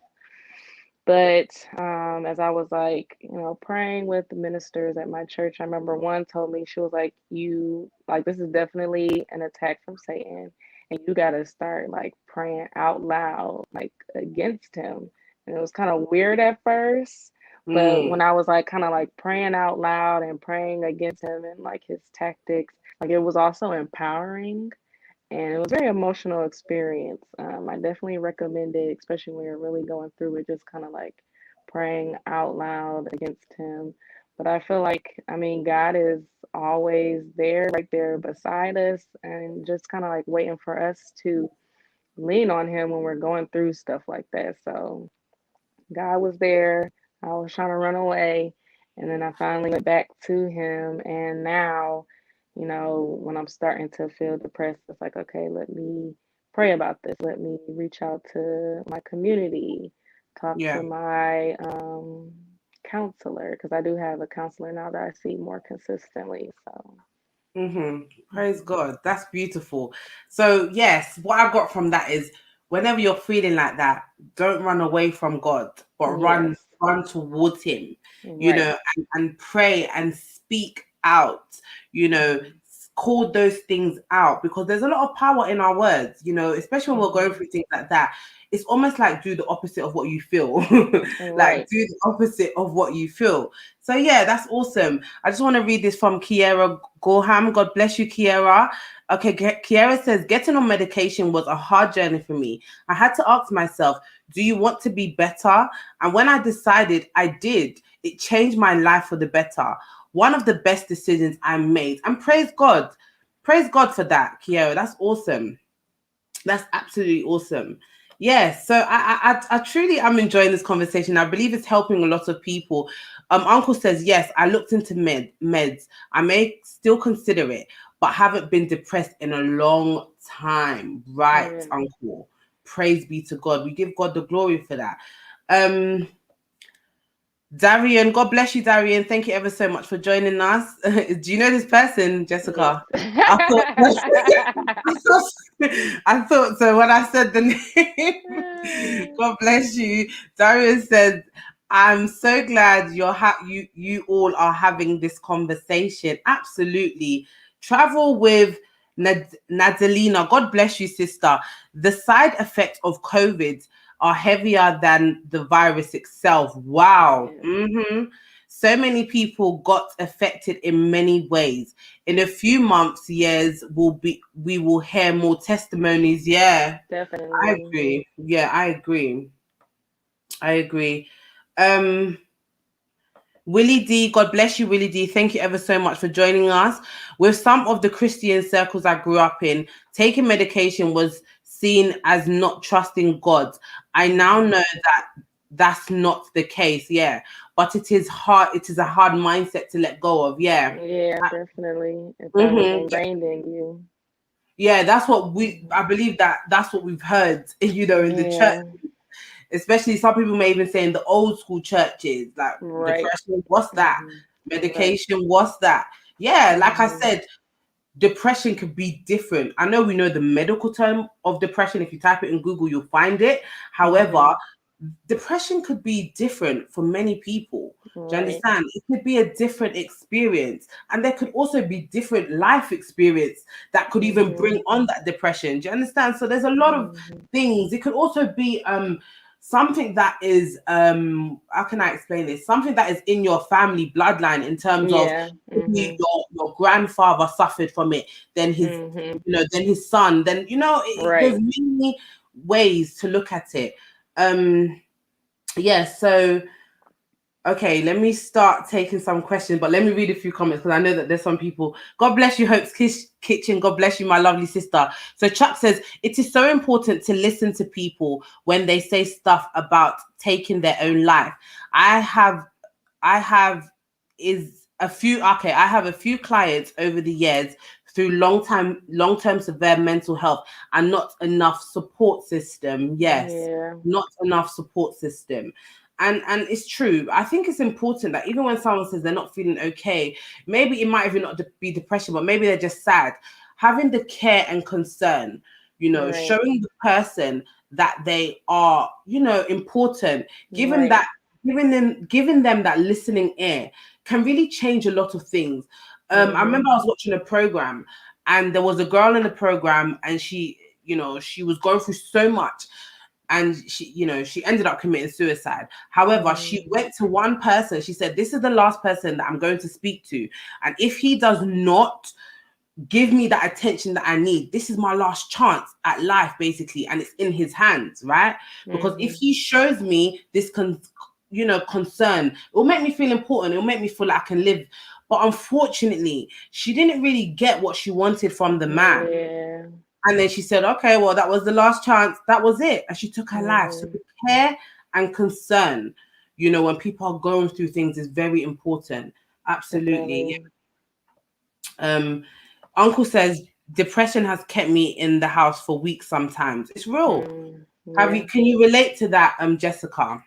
Speaker 2: But as I was like, praying with the ministers at my church, I remember one told me, she was like, this is definitely an attack from Satan. And you got to start like praying out loud, like against him. And it was kind of weird at first. But
Speaker 3: Mm.
Speaker 2: when I was like kind of like praying out loud and praying against him and like his tactics, like it was also empowering and it was a very emotional experience. I definitely recommend it, especially when you're really going through it, just kind of like praying out loud against him. But I feel like, I mean, God is always there, right there beside us, and just kind of like waiting for us to lean on him when we're going through stuff like that. So God was there. I was trying to run away. And then I finally went back to him. And now, when I'm starting to feel depressed, it's like, okay, let me pray about this. Let me reach out to my community, talk
Speaker 3: Yeah.
Speaker 2: to my counselor, because I do have a counselor now that I see more consistently. So,
Speaker 3: Praise God. That's beautiful. So, yes, what I got from that is whenever you're feeling like that, don't run away from God, but run
Speaker 2: yes,
Speaker 3: run towards him,
Speaker 2: right.
Speaker 3: and pray and speak out, you know, call those things out because there's a lot of power in our words, especially when we're going through things like that. It's almost like do the opposite of what you feel. Like
Speaker 2: Right.
Speaker 3: do the opposite of what you feel. So yeah, that's awesome. I just want to read this from Kiera Gorham. God bless you, Kiera. Okay, Kiera says, getting on medication was a hard journey for me. I had to ask myself, do you want to be better? And when I decided I did, it changed my life for the better. One of the best decisions I made. And praise God. Praise God for that, Kiera. That's awesome. That's absolutely awesome. Yes, so I truly am enjoying this conversation. I believe it's helping a lot of people. Uncle says, yes, I looked into meds. I may still consider it, but haven't been depressed in a long time. Right,
Speaker 2: Yeah.
Speaker 3: Uncle. Praise be to God. We give God the glory for that. Um, Darian, God bless you, Darian. Thank you ever so much for joining us. Do you know this person,
Speaker 2: Yes.
Speaker 3: Jessica? I thought, I thought so when I said the name. God bless you. Darian said, "I'm so glad you all are having this conversation. Absolutely, travel with." Nadalina, God bless you, sister. The side effects of COVID are heavier than the virus itself. Wow.
Speaker 2: Yeah,
Speaker 3: So many people got affected in many ways. In a few months, years, we will hear more testimonies. Yeah, I
Speaker 2: definitely.
Speaker 3: agree. Yeah, I agree. I agree. Um, Willie D, God bless you, Willie D. Thank you ever so much for joining us. With some of the Christian circles I grew up in, taking medication was seen as not trusting God. I now know that that's not the case, yeah. But it is hard, it is a hard mindset to let go of, yeah.
Speaker 2: Yeah, definitely. If that was
Speaker 3: Mm-hmm.
Speaker 2: ingrained in you.
Speaker 3: Yeah, that's what I believe that's what we've heard, in the church.
Speaker 2: Yeah.
Speaker 3: Especially some people may even say in the old school churches, like
Speaker 2: Right.
Speaker 3: depression, what's that?
Speaker 2: Right.
Speaker 3: Medication, what's that? Yeah, like I
Speaker 2: Mhm.
Speaker 3: said, depression could be different. I know we know the medical term of depression. If you type it in Google, you'll find it. However, depression could be different for many people. Do you
Speaker 2: Right.
Speaker 3: understand? It could be a different experience, and there could also be different life experience that could even bring on that depression. Do you understand? So there's a lot of things. It could also be something that is how can I explain this? Something that is in your family bloodline in terms of
Speaker 2: Yeah.
Speaker 3: maybe your grandfather suffered from it, then his then his son, then
Speaker 2: Right.
Speaker 3: there's many ways to look at it. Yeah, so okay, let me start taking some questions, but let me read a few comments because I know that there's some people. God bless you, Hope's Kitchen. God bless you, my lovely sister. So Chuck says it is so important to listen to people when they say stuff about taking their own life. I have is a few okay, I have a few clients over the years through long-term severe mental health and not enough support system. Yes,
Speaker 2: Yeah.
Speaker 3: not enough support system. And it's true. I think it's important that even when someone says they're not feeling okay, maybe it might even not be depression, but maybe they're just sad. Having the care and concern,
Speaker 2: Right.
Speaker 3: showing the person that they are, important, giving
Speaker 2: Right.
Speaker 3: that giving them that listening ear can really change a lot of things. I remember I was watching a program and there was a girl in the program and she was going through so much and she ended up committing suicide. However, she went to one person. She said, this is the last person that I'm going to speak to, and if he does not give me that attention that I need, this is my last chance at life, basically, and it's in his hands, right? Because if he shows me this concern, it will make me feel important, it will make me feel like I can live. But unfortunately, she didn't really get what she wanted from the man.
Speaker 2: Yeah.
Speaker 3: And then she said, okay, well, that was the last chance. That was it. And she took her life. So the care and concern, when people are going through things is very important. Absolutely.
Speaker 2: Definitely.
Speaker 3: Uncle says, depression has kept me in the house for weeks sometimes. It's real.
Speaker 2: Yeah.
Speaker 3: Can you relate to that, Jessica?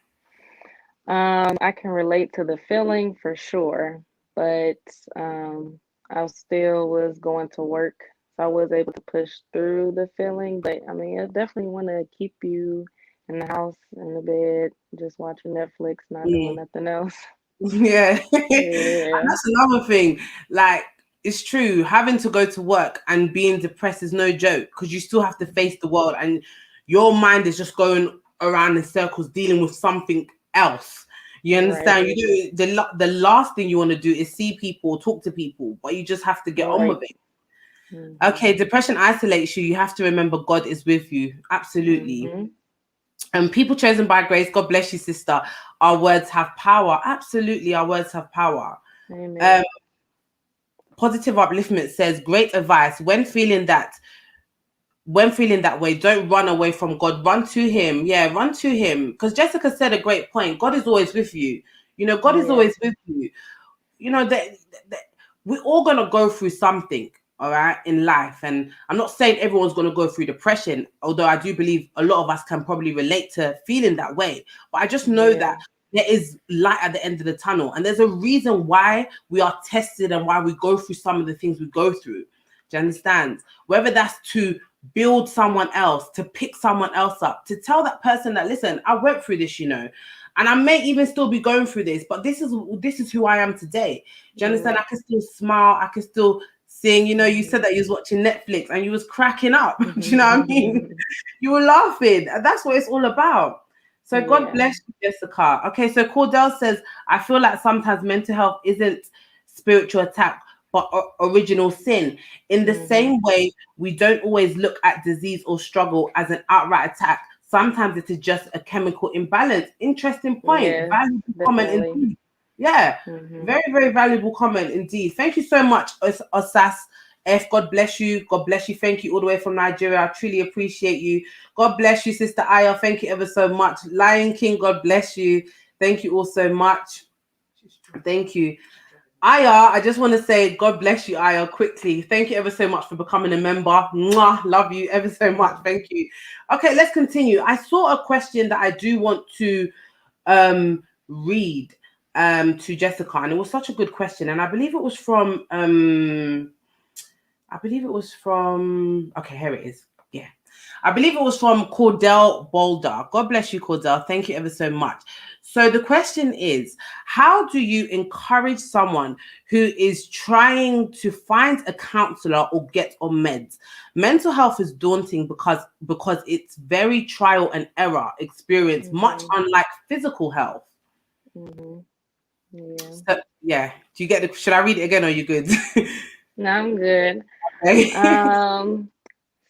Speaker 2: I can relate to the feeling for sure, but I still was going to work, so I was able to push through the feeling. But I mean, it definitely want to keep you in the house, in the bed, just watching Netflix, not doing
Speaker 3: Mm.
Speaker 2: nothing else.
Speaker 3: Yeah. And
Speaker 2: Yeah.
Speaker 3: that's another thing. Like, it's true, having to go to work and being depressed is no joke because you still have to face the world and your mind is just going around in circles dealing with something else. You
Speaker 2: Right.
Speaker 3: understand? You do the last thing you want to do is see people, talk to people, but you just have to get on
Speaker 2: Right.
Speaker 3: with it. Okay, depression isolates you. You have to remember God is with you. Absolutely. And people chosen by grace, God bless you, sister. Our words have power. Absolutely, our words have power.
Speaker 2: Amen.
Speaker 3: Positive upliftment says, great advice. When feeling that way, don't run away from God. Run to Him. Yeah, run to Him. Because Jessica said a great point. God is always with you. God is
Speaker 2: Yeah.
Speaker 3: always with you. That we're all gonna go through something, all right, in life. And I'm not saying everyone's gonna go through depression, although I do believe a lot of us can probably relate to feeling that way. But I just know
Speaker 2: Yeah.
Speaker 3: that there is light at the end of the tunnel, and there's a reason why we are tested and why we go through some of the things we go through. Do you understand? Whether that's to build someone else, to pick someone else up, to tell that person that, listen, I went through this, and I may even still be going through this, but this is who I am today. Do you understand? I can still smile, I can still sing. You said that you was watching Netflix and you was cracking up. Do you know what I mean? You were laughing, and that's what it's all about. So God
Speaker 2: Yeah.
Speaker 3: bless you, Jessica. Okay, so Cordell says, I feel like sometimes mental health isn't spiritual attack, but original sin. In the same way, we don't always look at disease or struggle as an outright attack. Sometimes it is just a chemical imbalance. Interesting point.
Speaker 2: Yes,
Speaker 3: Valuable comment
Speaker 2: definitely.
Speaker 3: indeed. Yeah, very, very valuable comment indeed. Thank you so much, Osas F. God bless you. God bless you. Thank you all the way from Nigeria. I truly appreciate you. God bless you, Sister Aya. Thank you ever so much. Lion King, God bless you. Thank you all so much. Thank you. Aya, I just want to say God bless you, Aya, quickly. Thank you ever so much for becoming a member. Mwah, love you ever so much. Thank you. Okay, let's continue. I saw a question that I do want to read to Jessica, and it was such a good question. And I believe it was from okay, here it is. Yeah. I believe it was from Cordell Boulder. God bless you, Cordell. Thank you ever so much. So the question is, how do you encourage someone who is trying to find a counselor or get on meds? Mental health is daunting because it's very trial and error experience, much unlike physical health.
Speaker 2: Yeah.
Speaker 3: So, yeah. Do you get the? Should I read it again? Or are you good?
Speaker 2: No, I'm good.
Speaker 3: Okay.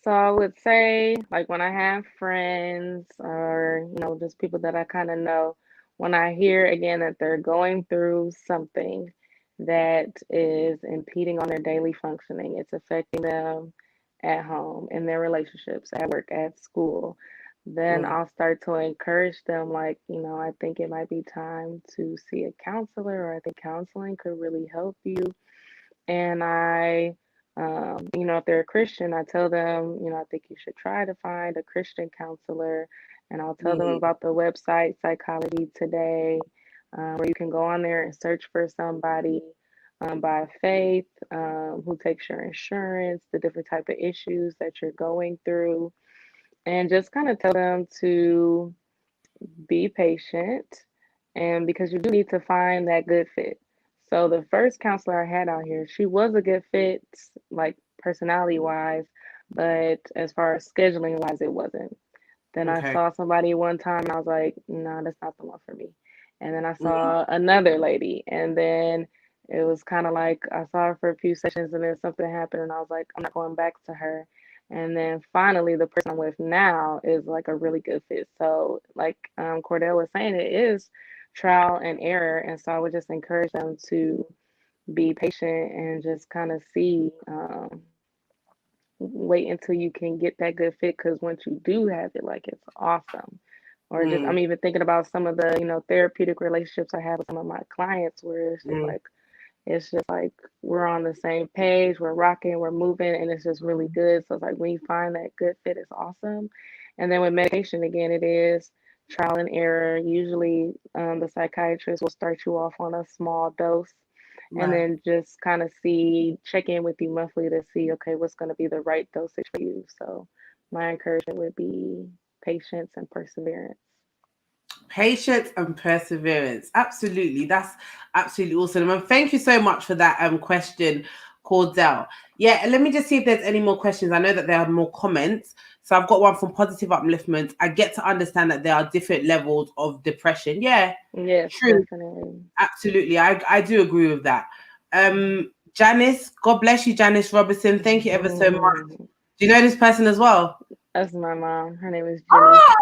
Speaker 2: So I would say, like, when I have friends or, just people that I kind of know, when I hear again that they're going through something that is impeding on their daily functioning, it's affecting them at home, in their relationships, at work, at school, then I'll start to encourage them, like, I think it might be time to see a counselor, or I think counseling could really help you. And if they're a Christian, I tell them, I think you should try to find a Christian counselor. And I'll tell them about the website Psychology Today, where you can go on there and search for somebody by faith, who takes your insurance, the different type of issues that you're going through, and just kind of tell them to be patient, and because you do need to find that good fit. So the first counselor I had out here, she was a good fit, like personality wise, but as far as scheduling wise, it wasn't. Then I
Speaker 3: Okay.
Speaker 2: saw somebody one time and I was like, no, that's not the one for me. And then I saw another lady, and then it was kind of like I saw her for a few sessions and then something happened and I was like, I'm not going back to her. And then finally, the person I'm with now is like a really good fit. So, like Cordell was saying, it is trial and error. And so I would just encourage them to be patient and just kind of see, wait until you can get that good fit. Because once you do have it, like, it's awesome. Or just, I'm even thinking about some of the, therapeutic relationships I have with some of my clients where it's just like we're on the same page, we're rocking, we're moving, and it's just really good. So it's like when you find that good fit, it's awesome. And then with medication, again, it is trial and error. Usually, the psychiatrist will start you off on a small dose and
Speaker 3: Right.
Speaker 2: then just kind of check in with you monthly to see, okay, what's going to be the right dosage for you. So my encouragement would be patience and perseverance.
Speaker 3: Patience and perseverance. Absolutely. That's absolutely awesome. And thank you so much for that question, Cordell. Yeah, and let me just see if there's any more questions. I know that there are more comments. So I've got one from Positive Upliftment. I get to understand that there are different levels of depression. Yeah,
Speaker 2: Yes,
Speaker 3: true.
Speaker 2: definitely.
Speaker 3: Absolutely. I do agree with that. Janice, God bless you, Janice Robertson. Thank you ever so much. Do you know this person as well?
Speaker 2: That's my mom. Her name is Jenny.
Speaker 3: Oh,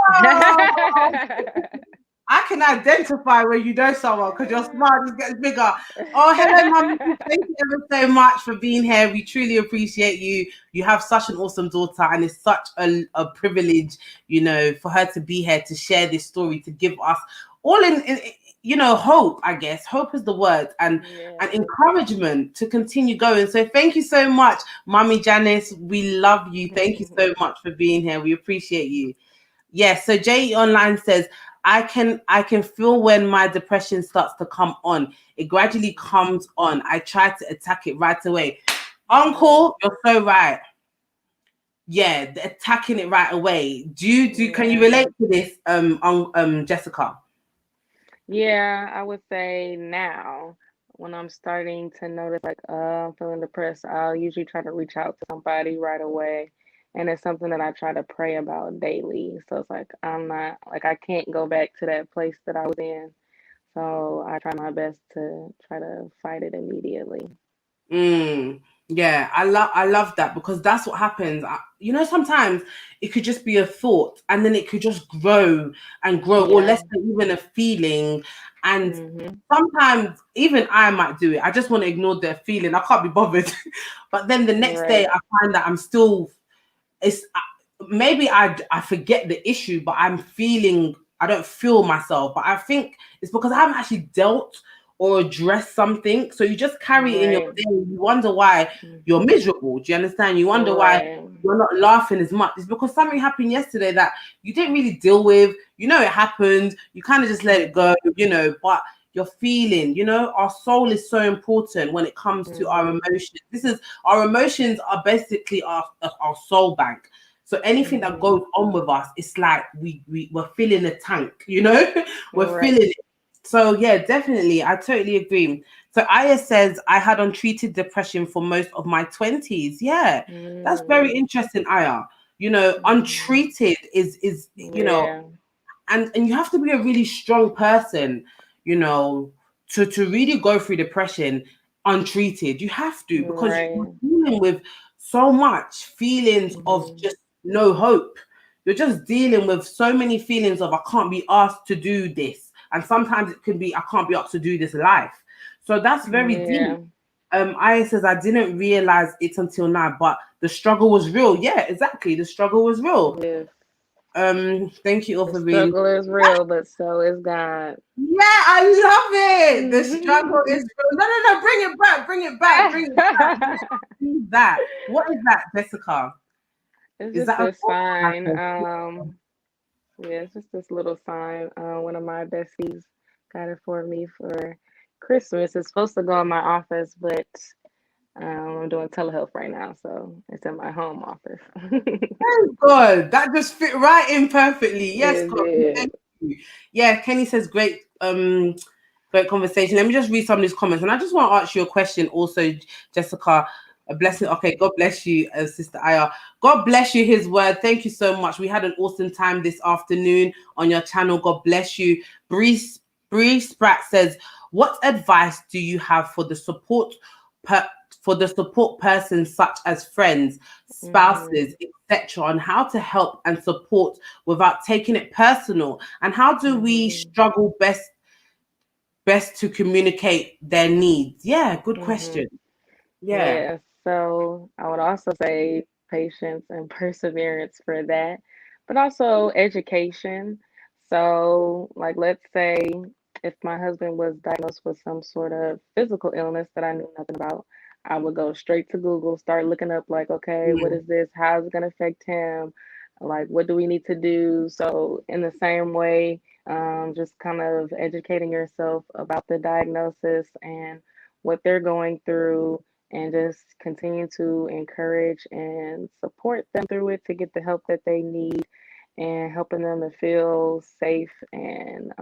Speaker 3: I can identify when you know someone because your smile just gets bigger. Oh, hello, Mum. Thank you ever so much for being here. We truly appreciate you. You have such an awesome daughter, and it's such a privilege, for her to be here to share this story, to give us all hope, I guess. Hope is the word, and encouragement to continue going. So thank you so much, Mummy Janice. We love you. Thank you so much for being here. We appreciate you. Yes, so JE Online says, I can feel when my depression starts to come on. It gradually comes on. I try to attack it right away. Uncle, you're so right. Yeah, attacking it right away. Can you relate to this, Jessica?
Speaker 2: Yeah, I would say now when I'm starting to notice like I'm feeling depressed, I'll usually try to reach out to somebody right away. And it's something that I try to pray about daily. So it's like I'm not like I can't go back to that place that I was in. So I try my best to try to fight it immediately.
Speaker 3: Yeah, I love that because that's what happens. Sometimes it could just be a thought and then it could just grow and grow, or
Speaker 2: Yeah.
Speaker 3: less than even a feeling. And sometimes even I might do it. I just want to ignore the feeling. I can't be bothered. But then the next day I find that I'm still maybe I forget the issue, but I don't feel myself. But I think it's because I haven't actually dealt or address something. So you just carry it in your
Speaker 2: Right.
Speaker 3: day. You wonder why you're
Speaker 2: Mhm.
Speaker 3: miserable. Do you understand? You wonder why
Speaker 2: Right.
Speaker 3: you're not laughing as much. It's because something happened yesterday that you didn't really deal with. You know, it happened. You kind of just let it go, you know, but you're feeling, you know, our soul is so important when it comes to our
Speaker 2: Mhm.
Speaker 3: emotions. This is our emotions are basically our soul bank. So anything that
Speaker 2: Mhm.
Speaker 3: goes on with us, it's like we're filling a tank, you know, we're
Speaker 2: Right.
Speaker 3: filling it. So yeah, definitely, I totally agree. So Aya says I had untreated depression for most of my 20s. Yeah, that's very
Speaker 2: Mm.
Speaker 3: interesting, Aya. You know,
Speaker 2: Mhm.
Speaker 3: untreated is you know,
Speaker 2: Yeah.
Speaker 3: and you have to be a really strong person, you know, to really go through depression untreated. You have to, because you're
Speaker 2: Right.
Speaker 3: dealing with so much feelings of
Speaker 2: Mhm.
Speaker 3: just no hope. You're just dealing with so many feelings of I can't be asked to do this, and sometimes it can be I can't be asked to do this life. So that's very deep.
Speaker 2: Yeah.
Speaker 3: Aya says I didn't realize it until now, but the struggle was real. Yeah, exactly. The struggle was real.
Speaker 2: Yes.
Speaker 3: Thank you all
Speaker 2: The
Speaker 3: for reading.
Speaker 2: struggle is real, but so is God.
Speaker 3: Yeah, I love it. The struggle is real. No, no, no. Bring it back. Bring it back. Bring it back. Let's do that. What is that, Jessica?
Speaker 2: It's
Speaker 3: Is
Speaker 2: just
Speaker 3: that a
Speaker 2: a
Speaker 3: book?
Speaker 2: sign. Yeah, it's just this little sign. One of my besties got it for me for Christmas. It's supposed to go in my office, but I'm doing telehealth right now, so it's in my home office.
Speaker 3: Oh, God, that just fit right in perfectly. Yes,
Speaker 2: It
Speaker 3: God,
Speaker 2: did.
Speaker 3: thank you. Yeah, Kenny says great conversation. Let me just read some of these comments, and I just want to ask you a question, also, Jessica. A blessing. Okay, God bless you, Sister Aya. God bless you. His word. Thank you so much. We had an awesome time this afternoon on your channel. God bless you. Bree Spratt says, "What advice do you have for the per, for the support persons such as friends, spouses,
Speaker 2: Mhm.
Speaker 3: etc., on how to help and support without taking it personal? And how do we
Speaker 2: Mhm.
Speaker 3: struggle best to communicate their needs?" Yeah, good
Speaker 2: Mhm.
Speaker 3: question. Yeah.
Speaker 2: Yeah. So I would also say patience and perseverance for that, but also education. So, like, let's say if my husband was diagnosed with some sort of physical illness that I knew nothing about, I would go straight to Google, start looking up, like, okay, what
Speaker 3: Mm,
Speaker 2: is this? How is it going to affect him? Like, what do we need to do? So, in the same way, just kind of educating yourself about the diagnosis and what they're going through, and just continue to encourage and support them through it to get the help that they need, and helping them to feel safe and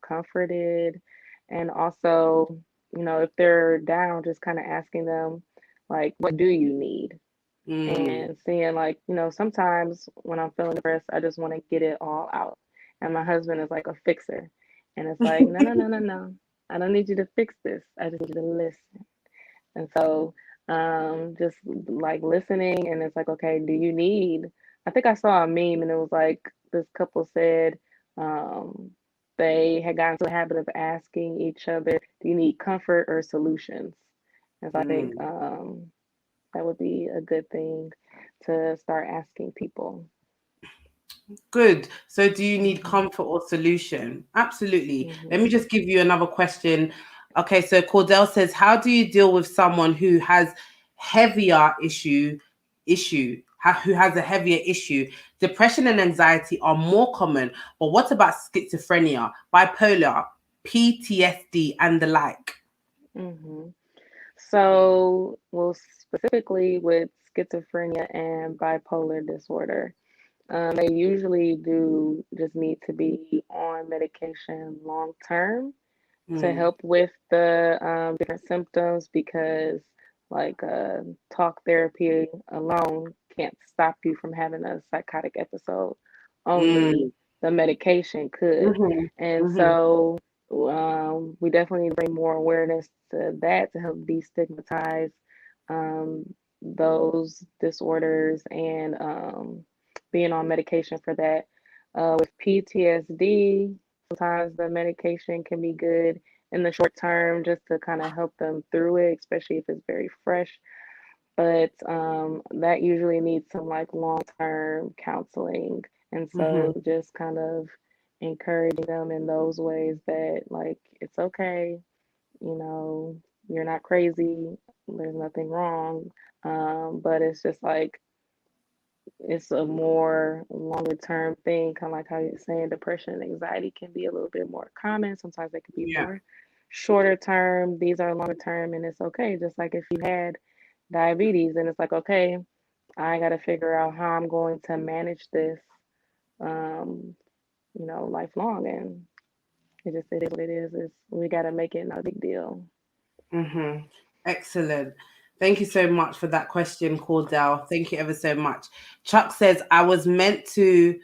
Speaker 2: comforted. And also, if they're down, just kind of asking them, like, what do you need?
Speaker 3: mm,
Speaker 2: And seeing, like, sometimes when I'm feeling depressed, I just want to get it all out. And my husband is like a fixer. And it's like, no, no, no, no, no. I don't need you to fix this. I just need you to listen. And so, just like listening, and it's like, okay, do you need? I think I saw a meme, and it was like this couple said, um, they had gotten to the habit of asking each other, do you need comfort or solutions? And so I think
Speaker 3: mm.
Speaker 2: that would be a good thing to start asking people.
Speaker 3: Good. So, do you need
Speaker 2: Hmm.
Speaker 3: comfort or solution? Absolutely. Let me
Speaker 2: Hmm.
Speaker 3: just give you another question. Okay, so Cordell says, "How do you deal with someone who has heavier who has a heavier issue? Depression and anxiety are more common, but what about schizophrenia, bipolar, PTSD, and the like?"
Speaker 2: Hmm. So, well, specifically with schizophrenia and bipolar disorder, they usually do just need to be on medication long term to
Speaker 3: Mm,
Speaker 2: help with the different symptoms, because, like, talk therapy alone can't stop you from having a psychotic episode.
Speaker 3: mm,
Speaker 2: Only the medication could.
Speaker 3: mhm,
Speaker 2: And
Speaker 3: mhm,
Speaker 2: so we definitely need to bring more awareness to that to help destigmatize um, those disorders, and being on medication for that. With PTSD, sometimes the medication can be good in the short term just to kind of help them through it, especially if it's very fresh. But that usually needs some like long term counseling. And
Speaker 3: mhm,
Speaker 2: so just kind of encouraging them in those ways that, like, it's okay. you know, you're not crazy, there's nothing wrong. But it's just like it's a more longer term thing, kind of like how you're saying depression and anxiety can be a little bit more common. Sometimes they can be
Speaker 3: Yeah.
Speaker 2: more shorter term. These are longer term, and it's okay. Just like if you had diabetes, and it's like, okay, I got to figure out how I'm going to manage this, um, lifelong. And it is what it is. It's, we got to make it not a big deal.
Speaker 3: Mm-hmm. Excellent. Thank you so much for that question, Cordell. Thank you ever so much. Chuck says, I was meant to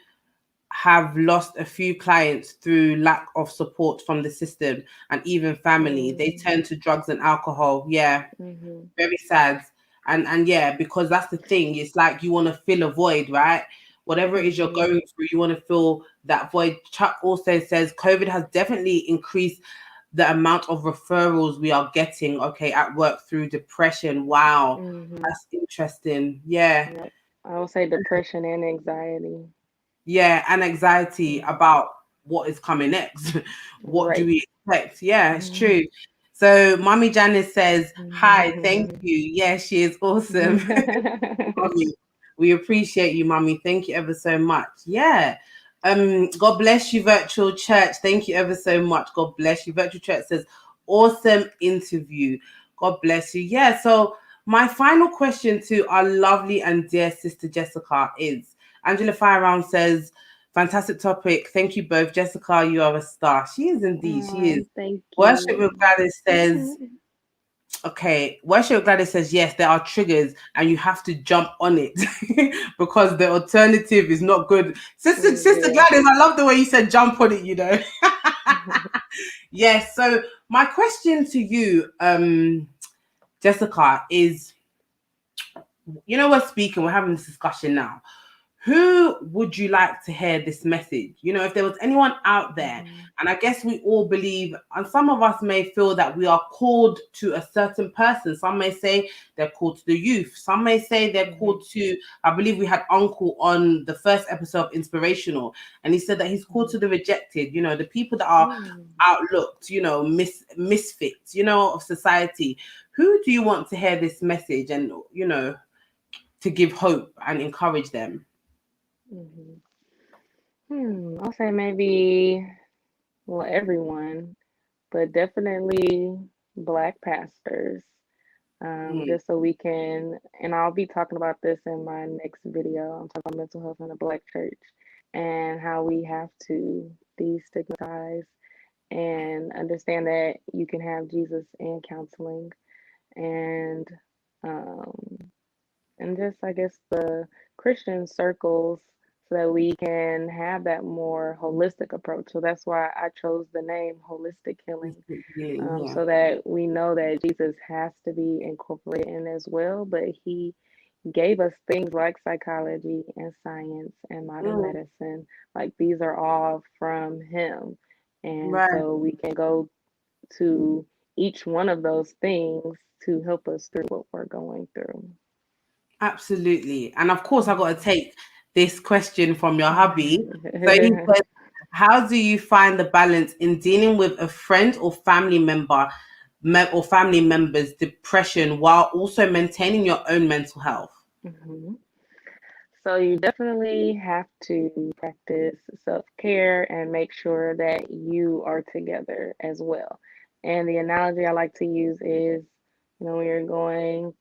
Speaker 3: have lost a few clients through lack of support from the system and even family. They
Speaker 2: Mm,
Speaker 3: turn to drugs and alcohol. Yeah,
Speaker 2: mm-hmm.
Speaker 3: very sad. And yeah, because that's the thing. It's like you want to fill a void, right? Whatever it is you're
Speaker 2: Mm-hmm.
Speaker 3: going through, you want to fill that void. Chuck also says COVID has definitely increased the amount of referrals we are getting, okay, at work through depression. Wow,
Speaker 2: Mm-hmm.
Speaker 3: that's interesting. Yeah,
Speaker 2: Yep. I would say depression and anxiety.
Speaker 3: yeah, and anxiety
Speaker 2: Mm.
Speaker 3: about what is coming next. What do
Speaker 2: Right.
Speaker 3: we expect? Yeah, it's
Speaker 2: Mm-hmm.
Speaker 3: true. So, Mommy Janice says, "Hi, thank you." Yeah, she is awesome. Mommy, we appreciate you, Mommy. Thank you ever so much. Yeah. God bless you, Virtual Church. Thank you ever so much. God bless you. Virtual Church says, awesome interview. God bless you. Yeah. So my final question to our lovely and dear sister Jessica is Angela Fireround says, fantastic topic. Thank you both. Jessica, you are a star. She is indeed. She is.
Speaker 2: Thank
Speaker 3: Worship with
Speaker 2: you.
Speaker 3: Gladys says, okay, Worship Gladys says yes, there are triggers and you have to jump on it because the alternative is not good. Sister
Speaker 2: Yeah.
Speaker 3: Gladys, I love the way you said jump on it. Yes. So my question to you, Jessica, is we're speaking, we're having this discussion now. Who would you like to hear this message? If there was anyone out there,
Speaker 2: Mhm.
Speaker 3: and I guess we all believe, and some of us may feel that we are called to a certain person. Some may say they're called to the youth. Some may say they're
Speaker 2: Mhm.
Speaker 3: called to, I believe we had Uncle on the first episode of Inspirational, and he said that he's called to
Speaker 2: Mhm.
Speaker 3: the rejected, the people that are
Speaker 2: Mm.
Speaker 3: outlooked, misfits, of society. Who do you want to hear this message and, to give hope and encourage them?
Speaker 2: Mhm. I'll say maybe, well, everyone, but definitely Black pastors.
Speaker 3: Mm,
Speaker 2: Just so we can, and I'll be talking about this in my next video. I'm talking about mental health in the Black church and how we have to destigmatize and understand that you can have Jesus and counseling and um, just I guess the Christian circles so that we can have that more holistic approach. So that's why I chose the name Holistic Healing,
Speaker 3: healing, yeah.
Speaker 2: so that we know that Jesus has to be incorporated in as well, but he gave us things like psychology and science and modern
Speaker 3: Mm,
Speaker 2: medicine. Like these are all from him. And
Speaker 3: right.
Speaker 2: so we can go to each one of those things to help us through what we're going through.
Speaker 3: Absolutely. And of course, I got to take this question from your hubby. So he
Speaker 2: Mhm.
Speaker 3: said, how do you find the balance in dealing with a friend or family member or family members' depression while also maintaining your own mental health?
Speaker 2: Mhm. So you definitely have to practice self-care and make sure that you are together as well. And the analogy I like to use is, when you're going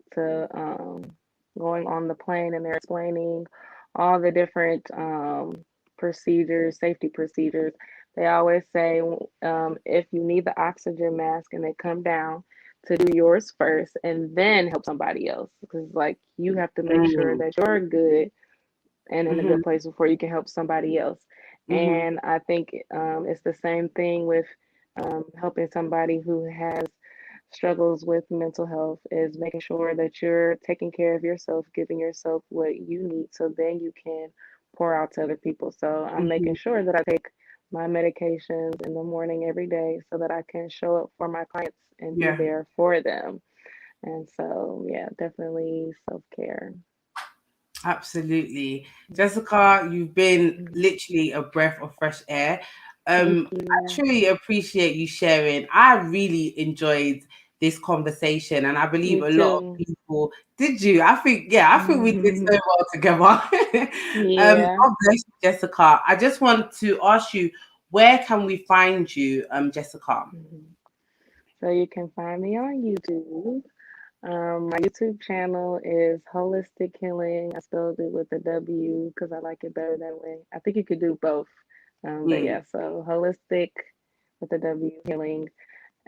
Speaker 2: on the plane and they're explaining all the different procedures, safety procedures. They always say, if you need the oxygen mask and they come down, to do yours first and then help somebody else, because like you have to make sure
Speaker 3: Mm,
Speaker 2: that you're good and in a
Speaker 3: mm-hmm,
Speaker 2: good place before you can help somebody else.
Speaker 3: mm-hmm,
Speaker 2: And I think it's the same thing with helping somebody who has struggles with mental health, is making sure that you're taking care of yourself, giving yourself what you need so then you can pour out to other people. So I'm
Speaker 3: mm-hmm.
Speaker 2: making sure that I take my medications in the morning every day so that I can show up for my clients and be
Speaker 3: Yeah.
Speaker 2: there for them. And so, yeah, definitely self care.
Speaker 3: Absolutely. Jessica, you've been
Speaker 2: Mhm.
Speaker 3: literally a breath of fresh air.
Speaker 2: Thank
Speaker 3: I
Speaker 2: you.
Speaker 3: truly appreciate you sharing. I really enjoyed this conversation, and I believe
Speaker 2: Me
Speaker 3: a lot of
Speaker 2: too.
Speaker 3: people did. You? I think we did so well together.
Speaker 2: Yeah.
Speaker 3: God bless you, Jessica. I just want to ask you, where can we find you, Jessica?
Speaker 2: Mhm. So you can find me on YouTube. My YouTube channel is Holistic Healing. I spelled it with a W because I like it better that way. I think you could do both. But
Speaker 3: Mm.
Speaker 2: yeah, so Holistic with a W Healing.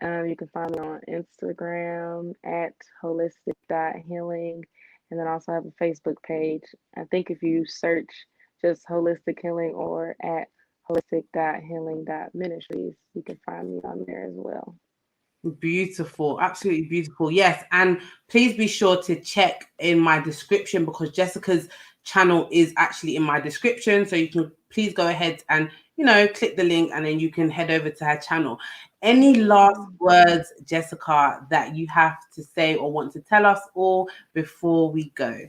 Speaker 2: You can find me on Instagram at holistic.healing. And then also have a Facebook page. I think if you search just Holistic Healing or at holistic.healing.ministries, you can find me on there as well.
Speaker 3: Beautiful, absolutely beautiful. Yes, and please be sure to check in my description because Jessica's channel is actually in my description. So you can please go ahead and click the link and then you can head over to her channel. Any last words, Jessica, that you have to say or want to tell us all before we go?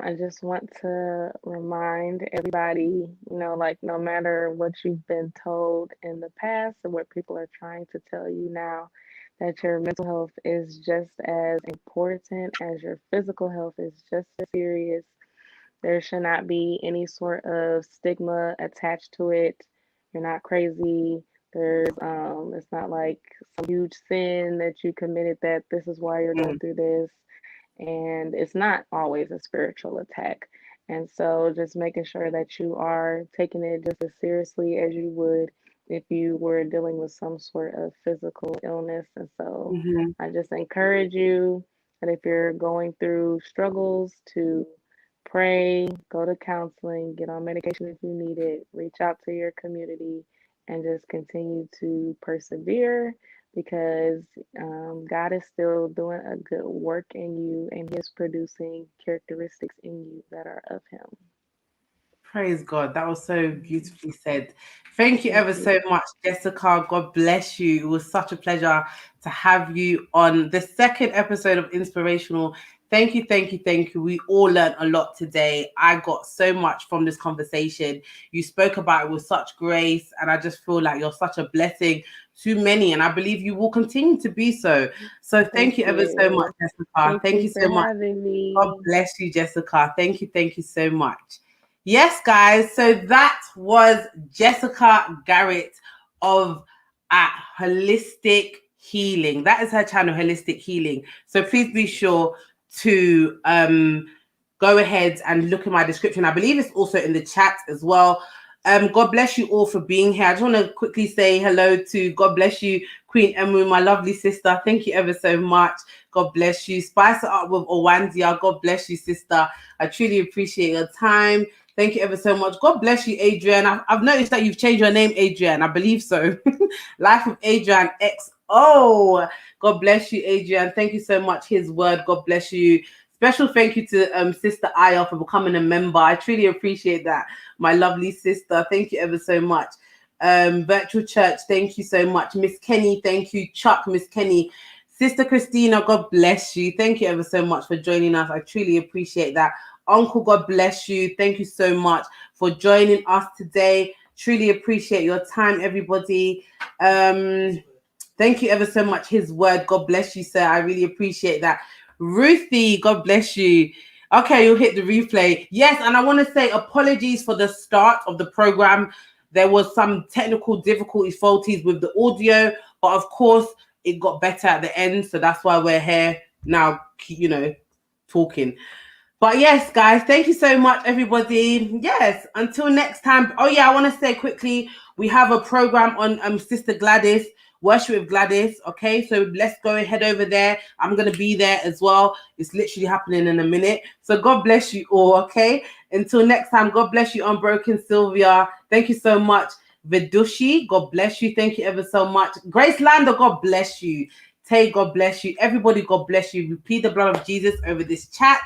Speaker 2: I just want to remind everybody, like no matter what you've been told in the past or what people are trying to tell you now, that your mental health is just as important as your physical health is just as serious. There should not be any sort of stigma attached to it. You're not crazy. It's not like some huge sin that you committed that this is why you're going
Speaker 3: Mm,
Speaker 2: through this, and it's not always a spiritual attack. And so just making sure that you are taking it just as seriously as you would if you were dealing with some sort of physical illness. And so
Speaker 3: mhm.
Speaker 2: I just encourage you that if you're going through struggles, to pray, go to counseling, get on medication if you need it, reach out to your community, and just continue to persevere because God is still doing a good work in you and He is producing characteristics in you that are of Him.
Speaker 3: Praise God. That was so beautifully said. Thank you
Speaker 2: Thank
Speaker 3: ever so
Speaker 2: you.
Speaker 3: much, Jessica. God bless you. It was such a pleasure to have you on the second episode of Inspirational. Thank you, thank you, thank you. We all learned a lot today. I got so much from this conversation. You spoke about it with such grace, and I just feel like you're such a blessing to many, and I believe you will continue to be so. So
Speaker 2: Thank
Speaker 3: thank you ever so much,
Speaker 2: you.
Speaker 3: Jessica.
Speaker 2: Thank
Speaker 3: Thank
Speaker 2: you
Speaker 3: you
Speaker 2: for
Speaker 3: so much.
Speaker 2: having
Speaker 3: God
Speaker 2: me.
Speaker 3: bless you, Jessica. Thank you so much. Yes, guys. So that was Jessica Garrett of at Holistic Healing. That is her channel, Holistic Healing. So please be sure to go ahead and look in my description. I believe it's also in the chat as well. God bless you all for being here. I just want to quickly say hello to God bless you, Queen Emu, my lovely sister. Thank you ever so much. God bless you. Spice it up with Owandia. God bless you, sister. I truly appreciate your time. Thank you ever so much. God bless you, Adrian. I've noticed that you've changed your name, Adrian. I believe so. Life of Adrian XO. God bless you, Adrian. Thank you so much. His word. God bless you. Special thank you to Sister Aya for becoming a member. I truly appreciate that, my lovely sister. Thank you ever so much. Virtual Church, thank you so much. Miss Kenny, thank you. Chuck, Miss Kenny. Sister Christina, God bless you. Thank you ever so much for joining us. I truly appreciate that. Uncle, God bless you. Thank you so much for joining us today. Truly appreciate your time, everybody. Thank you ever so much. His word, God bless you, sir. I really appreciate that. Ruthie, God bless you. Okay, you'll hit the replay. Yes, and I want to say apologies for the start of the program. There was some technical difficulties, faulties with the audio, but of course, it got better at the end. So that's why we're here now, talking. But yes, guys, thank you so much, everybody. Yes, until next time. Oh yeah, I want to say quickly, we have a program on Sister Gladys, Worship with Gladys. Okay, so let's go and head over there. I'm gonna be there as well. It's literally happening in a minute. So God bless you all. Okay, until next time. God bless you, Unbroken Sylvia. Thank you so much, Vidushi. God bless you. Thank you ever so much, Grace Lander. God bless you. Tay, God bless you. Everybody, God bless you. Repeat the blood of Jesus over this chat.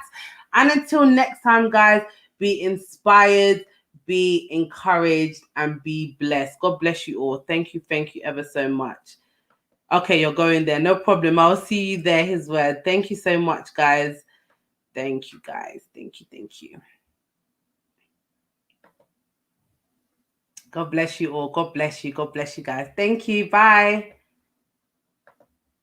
Speaker 3: And until next time, guys, be inspired, be encouraged, and be blessed. God bless you all. Thank you ever so much. Okay, you're going there. No problem. I'll see you there, his word. Thank you so much, guys. Thank you, guys. Thank you. God bless you all. God bless you. God bless you guys. Thank you. Bye.